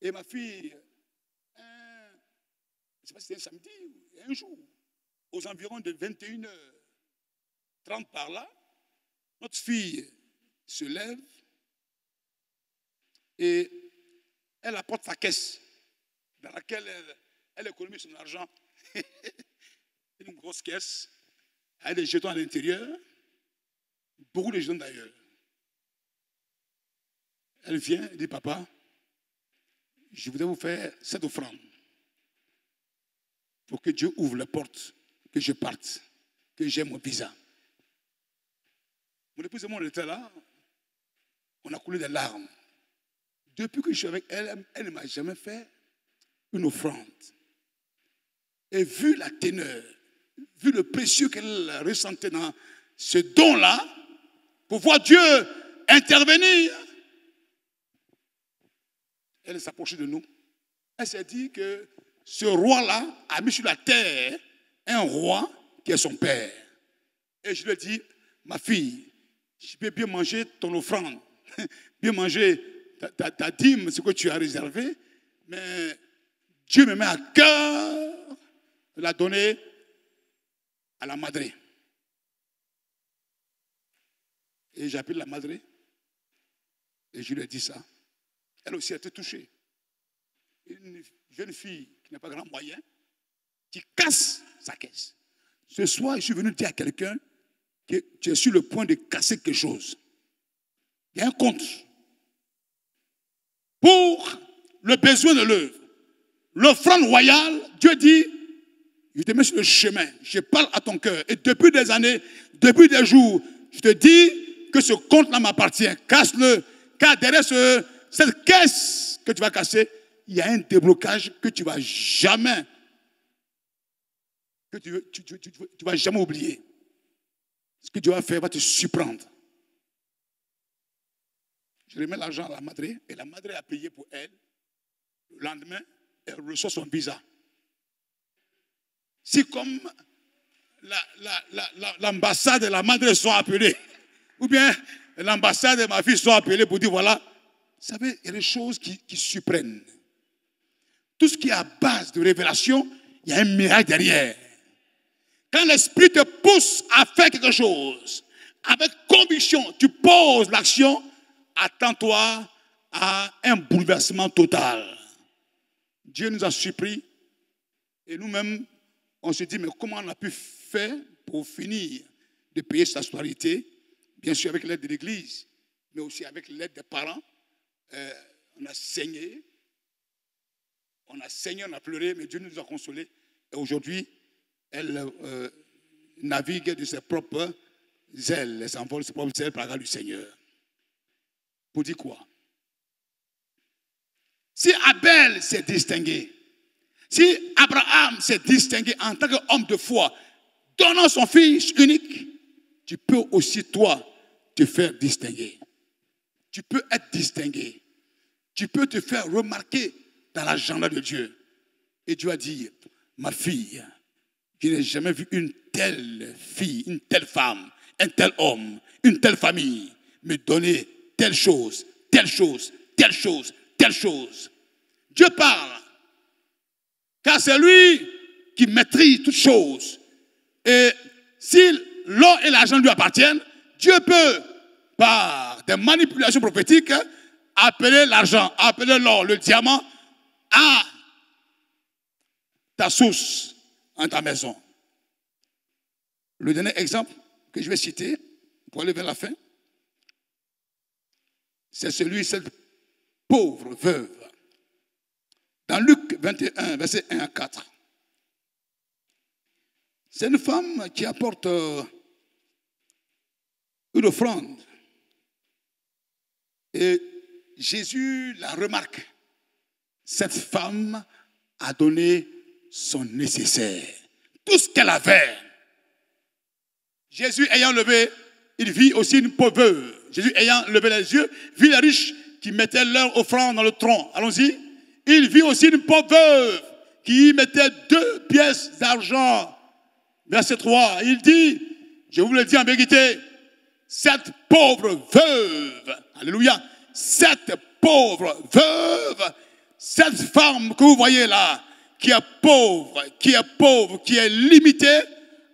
Et ma fille, je ne sais pas si c'était un samedi, un jour, aux environs de 21h30 par là, notre fille se lève et elle apporte sa caisse dans laquelle elle économise son argent. Une grosse caisse, elle a des jetons à l'intérieur. Beaucoup de gens d'ailleurs. Elle vient et dit, papa, je voudrais vous faire cette offrande pour que Dieu ouvre la porte, que je parte, que j'ai mon visa. Mon épouse et moi, on était là, on a coulé des larmes. Depuis que je suis avec elle, elle ne m'a jamais fait une offrande. Et vu la teneur, vu le précieux qu'elle ressentait dans ce don-là, pour voir Dieu intervenir, elle s'approchait de nous. Elle s'est dit que ce roi-là a mis sur la terre un roi qui est son père. Et je lui ai dit, ma fille, je peux bien manger ton offrande, bien manger ta dîme, ce que tu as réservé, mais Dieu me met à cœur de la donner à la madre. Et j'appelle la madre. Et je lui ai dit ça. Elle aussi a été touchée. Une jeune fille qui n'a pas grand moyen, qui casse sa caisse. Ce soir, je suis venu dire à quelqu'un que tu es sur le point de casser quelque chose. Il y a un compte pour le besoin de l'œuvre. L'offrande royale, Dieu dit, je te mets sur le chemin, je parle à ton cœur. Et depuis des années, depuis des jours, je te dis que ce compte-là m'appartient. Casse-le, car derrière cette caisse que tu vas casser, il y a un déblocage que tu ne vas jamais, vas jamais oublier. Ce que Dieu va faire va te surprendre. Je remets l'argent à la madre et la madre a payé pour elle. Le lendemain, elle reçoit son visa. Si comme l'ambassade et la madre sont appelées, ou bien l'ambassade et ma fille sont appelées pour dire voilà, vous savez, il y a des choses qui surprennent. Tout ce qui est à base de révélation, il y a un miracle derrière. Quand l'Esprit te pousse à faire quelque chose, avec conviction, tu poses l'action, attends-toi à un bouleversement total. Dieu nous a surpris et nous-mêmes, on se dit, mais comment on a pu faire pour finir de payer sa scolarité? Bien sûr avec l'aide de l'Église, mais aussi avec l'aide des parents. On a saigné, on a pleuré, mais Dieu nous a consolés. Et aujourd'hui, elle navigue de ses propres ailes, elle s'envole de ses propres ailes par la grâce du Seigneur. Pour dire quoi? Si Abel s'est distingué, si Abraham s'est distingué en tant qu'homme de foi, donnant son fils unique, tu peux aussi, toi, te faire distinguer. Tu peux être distingué. Tu peux te faire remarquer dans l'agenda de Dieu. Et Dieu a dit, ma fille, je n'ai jamais vu une telle fille, une telle femme, un tel homme, une telle famille me donner telle chose, telle chose, telle chose, telle chose. Dieu parle, car c'est lui qui maîtrise toutes choses. Et si l'or et l'argent lui appartiennent, Dieu peut, par des manipulations prophétiques, appeler l'argent, appeler l'or, le diamant, à ta source, en ta maison. Le dernier exemple que je vais citer, pour aller vers la fin, c'est celui, cette pauvre veuve. Dans Luc 21, verset 1 à 4. C'est une femme qui apporte une offrande. Et Jésus la remarque. Cette femme a donné son nécessaire. Tout ce qu'elle avait. Jésus ayant levé, il vit aussi une pauvre veuve. Jésus ayant levé les yeux, vit les riches qui mettaient leur offrande dans le tronc. Allons-y. Il vit aussi une pauvre veuve qui y mettait 2 pièces d'argent. Verset 3, il dit, je vous le dis en vérité, cette pauvre veuve, alléluia, cette pauvre veuve, cette femme que vous voyez là, qui est pauvre, qui est limitée,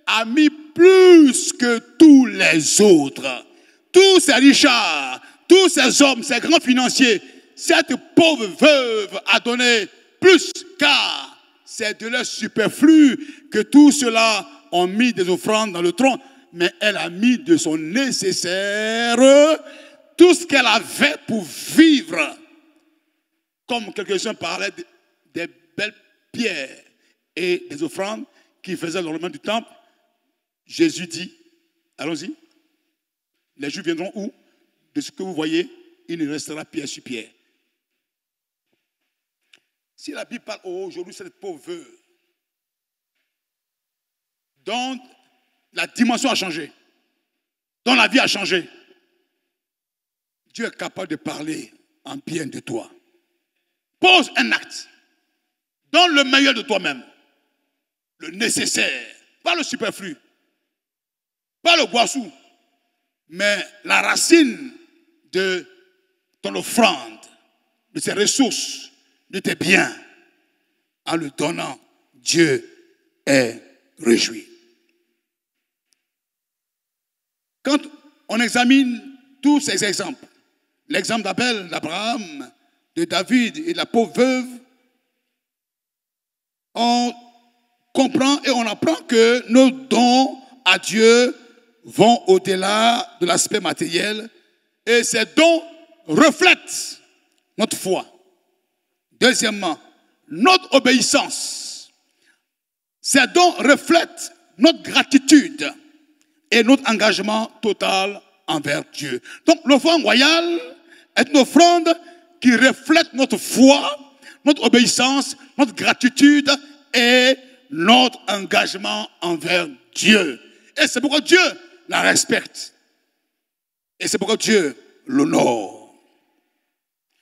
a mis plus que tous les autres. Tous ces richards, tous ces hommes, ces grands financiers, cette pauvre veuve a donné plus, car c'est de leur superflu que tous ceux-là ont mis des offrandes dans le tronc, mais elle a mis de son nécessaire, tout ce qu'elle avait pour vivre. Comme quelques-uns parlaient des belles pierres et des offrandes qui faisaient l'ornement du temple, Jésus dit, allons-y, les Juifs viendront où? De ce que vous voyez, il ne restera pierre sur pierre. Si la Bible parle aujourd'hui, cette pauvre veuve, dont la dimension a changé, dont la vie a changé, Dieu est capable de parler en bien de toi. Pose un acte. Donne le meilleur de toi-même. Le nécessaire. Pas le superflu. Pas le boissou. Mais la racine de ton offrande, de tes ressources, de tes biens. En le donnant, Dieu est réjoui. Quand on examine tous ces exemples, l'exemple d'Abel, d'Abraham, de David et de la pauvre veuve, on comprend et on apprend que nos dons à Dieu vont au-delà de l'aspect matériel et ces dons reflètent notre foi. Deuxièmement, notre obéissance. Ces dons reflètent notre gratitude et notre engagement total envers Dieu. Donc l'offrande royale est une offrande qui reflète notre foi, notre obéissance, notre gratitude et notre engagement envers Dieu. Et c'est pourquoi Dieu la respecte. Et c'est pourquoi Dieu l'honore.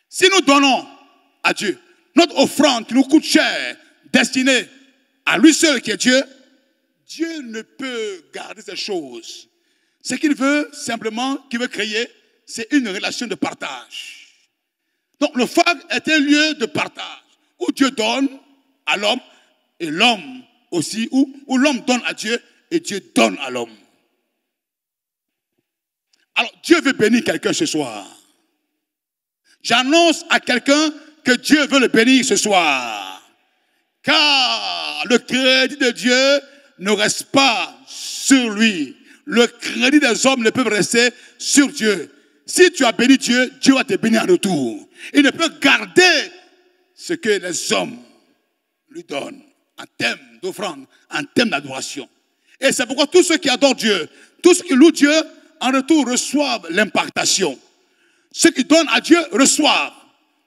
Si nous donnons à Dieu notre offrande qui nous coûte cher, destinée à lui seul qui est Dieu, Dieu ne peut garder ces choses. Ce qu'il veut simplement, qu'il veut créer, c'est une relation de partage. Donc le FAG est un lieu de partage où Dieu donne à l'homme et l'homme aussi, où l'homme donne à Dieu et Dieu donne à l'homme. Alors Dieu veut bénir quelqu'un ce soir. J'annonce à quelqu'un que Dieu veut le bénir ce soir. Car le crédit de Dieu ne reste pas sur lui. Le crédit des hommes ne peut rester sur Dieu. Si tu as béni Dieu, Dieu va te bénir en retour. Il ne peut garder ce que les hommes lui donnent en termes d'offrande, en termes d'adoration. Et c'est pourquoi tous ceux qui adorent Dieu, tous ceux qui louent Dieu, en retour reçoivent l'impactation. Ceux qui donnent à Dieu reçoivent.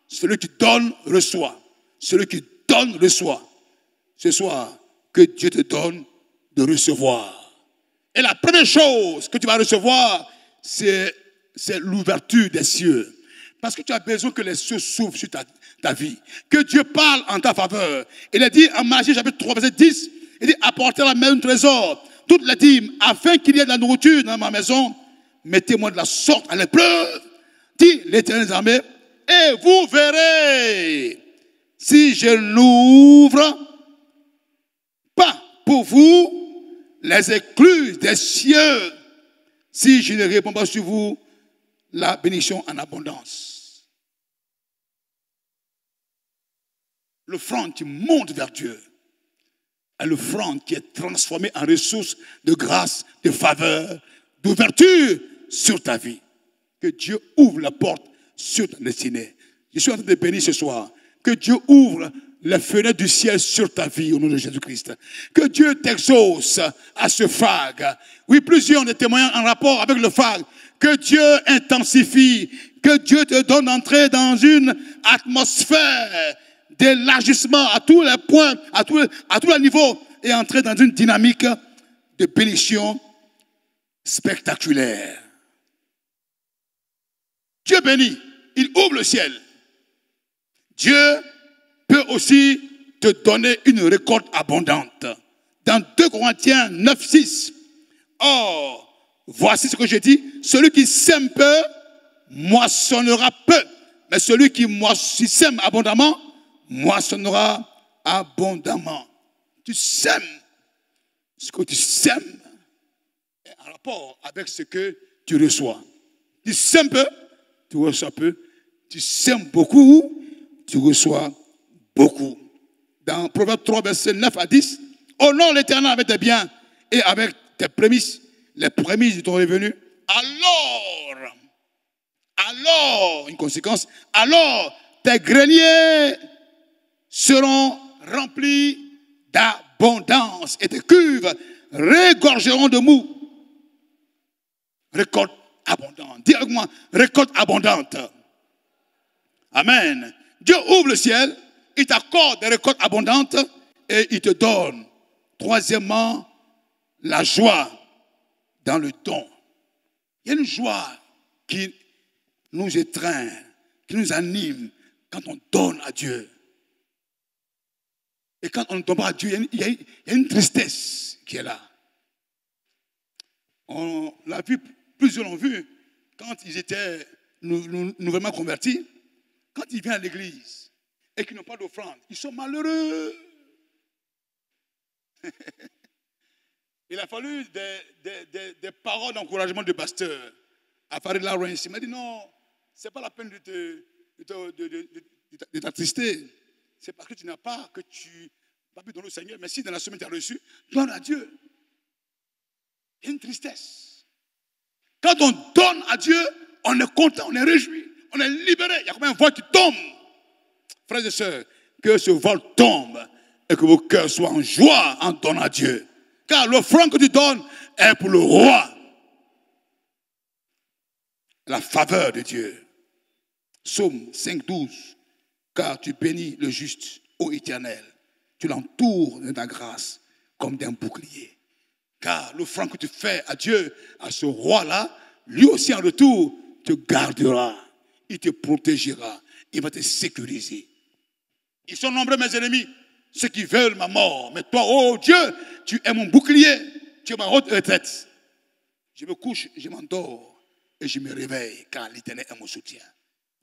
Celui qui donne reçoit. Celui qui donne reçoit. Ce soir, que Dieu te donne de recevoir. Et la première chose que tu vas recevoir, c'est l'ouverture des cieux. Parce que tu as besoin que les cieux s'ouvrent sur ta vie. Que Dieu parle en ta faveur. Il a dit en Malachie chapitre 3, verset 10, il dit, apportez à la maison du trésor toutes les dîmes, afin qu'il y ait de la nourriture dans ma maison. Mettez-moi de la sorte à l'épreuve, dit l'Éternel des armées, et vous verrez si je n'ouvre pas pour vous les écluses des cieux, si je ne réponds pas sur vous la bénédiction en abondance. L'offrande qui monte vers Dieu est l'offrande qui est transformée en ressource de grâce, de faveur, d'ouverture sur ta vie. Que Dieu ouvre la porte sur ta destinée. Je suis en train de bénir ce soir. Que Dieu ouvre les fenêtres du ciel sur ta vie au nom de Jésus-Christ. Que Dieu t'exauce à ce FAG. Oui, plusieurs ont des témoignages en rapport avec le FAG. Que Dieu intensifie. Que Dieu te donne d'entrer dans une atmosphère d'élargissement à tous les points, à tous les niveaux, et entrer dans une dynamique de bénédiction spectaculaire. Dieu bénit, il ouvre le ciel. Dieu peut aussi te donner une récolte abondante. Dans 2 Corinthiens 9, 6, or, voici ce que je dis, celui qui sème peu, moissonnera peu. Mais celui qui sème abondamment, moissonnera abondamment. Tu sèmes ce que tu sèmes en rapport avec ce que tu reçois. Tu sèmes peu, tu reçois peu. Tu sèmes beaucoup, tu reçois beaucoup. Dans Proverbe 3, verset 9 à 10, honore l'Éternel avec tes biens et avec tes prémices, les prémices de ton revenu. Alors, une conséquence, alors tes greniers seront remplis d'abondance et tes cuves regorgeront de mou. Récolte abondante. Dis avec moi, récolte abondante. Amen. Dieu ouvre le ciel, il t'accorde des récoltes abondantes et il te donne, troisièmement, la joie dans le don. Il y a une joie qui nous étreint, qui nous anime quand on donne à Dieu. Et quand on ne donne pas à Dieu, il y a une tristesse qui est là. On l'a vu, plusieurs l'ont vu, quand ils étaient nouvellement convertis, quand ils viennent à l'église et qu'ils n'ont pas d'offrande, ils sont malheureux. Il a fallu des paroles d'encouragement du pasteur à Farid Lawrence. Il m'a dit non, ce n'est pas la peine de t'attrister. C'est parce que tu n'as pas, que tu n'as pas pu donner au Seigneur. Mais si dans la semaine tu as reçu, donne à Dieu. Il y a une tristesse. Quand on donne à Dieu, on est content, on est réjoui, on est libéré. Il y a comme un vol qui tombe. Frères et sœurs, que ce vol tombe et que vos cœurs soient en joie en donnant à Dieu. Car l'offrande que tu donnes est pour le roi. La faveur de Dieu. Psaume 5,12. Car tu bénis le juste, ô Éternel. Tu l'entoures de ta grâce comme d'un bouclier. Car l'offrande que tu fais à Dieu, à ce roi-là, lui aussi en retour, te gardera. Il te protégera. Il va te sécuriser. Ils sont nombreux mes ennemis, ceux qui veulent ma mort. Mais toi, oh Dieu, tu es mon bouclier. Tu es ma haute retraite. Je me couche, je m'endors et je me réveille car l'Éternel est mon soutien.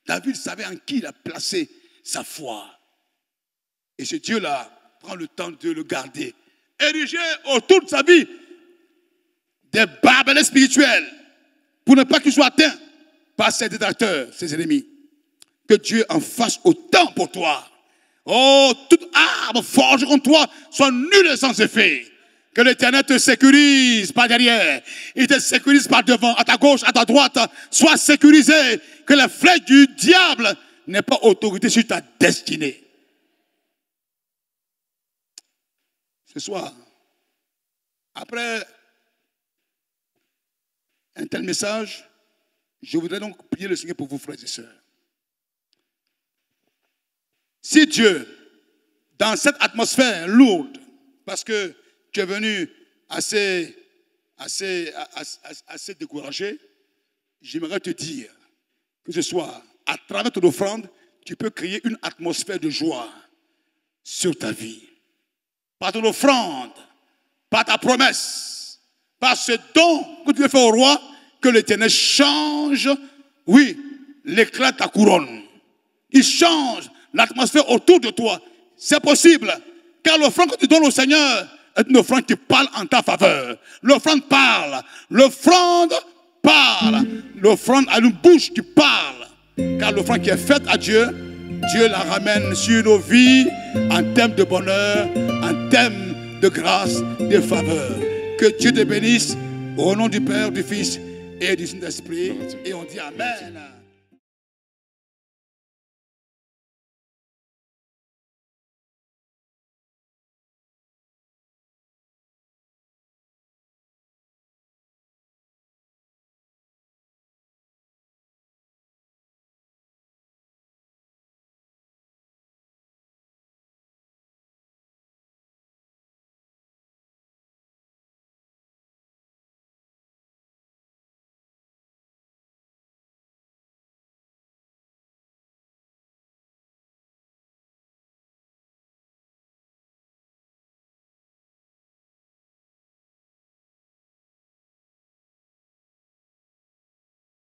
David savait en qui il a placé sa foi. Et ce Dieu-là prend le temps de le garder. Ériger autour de sa vie des barbelés spirituels pour ne pas qu'il soit atteint par ses détracteurs, ses ennemis. Que Dieu en fasse autant pour toi. Oh, toute arme forgée contre toi soit nulle et sans effet. Que l'Éternel te sécurise par derrière. Il te sécurise par devant, à ta gauche, à ta droite. Sois sécurisé. Que la flèche du diable n'ait pas autorité sur ta destinée. Ce soir, après un tel message, je voudrais donc prier le Seigneur pour vous, frères et sœurs. Si Dieu, dans cette atmosphère lourde, parce que tu es venu assez découragé, j'aimerais te dire que ce soir, à travers ton offrande, tu peux créer une atmosphère de joie sur ta vie. Par ton offrande, par ta promesse, par ce don que tu veux faire au roi, que l'Éternel change, oui, l'éclat de ta couronne. Il change l'atmosphère autour de toi. C'est possible, car l'offrande que tu donnes au Seigneur est une offrande qui parle en ta faveur. L'offrande parle. L'offrande parle. L'offrande a une bouche qui parle. Car l'offrande qui est faite à Dieu, Dieu la ramène sur nos vies en termes de bonheur, en termes de grâce, de faveur. Que Dieu te bénisse au nom du Père, du Fils et du Saint-Esprit. Et on dit Amen.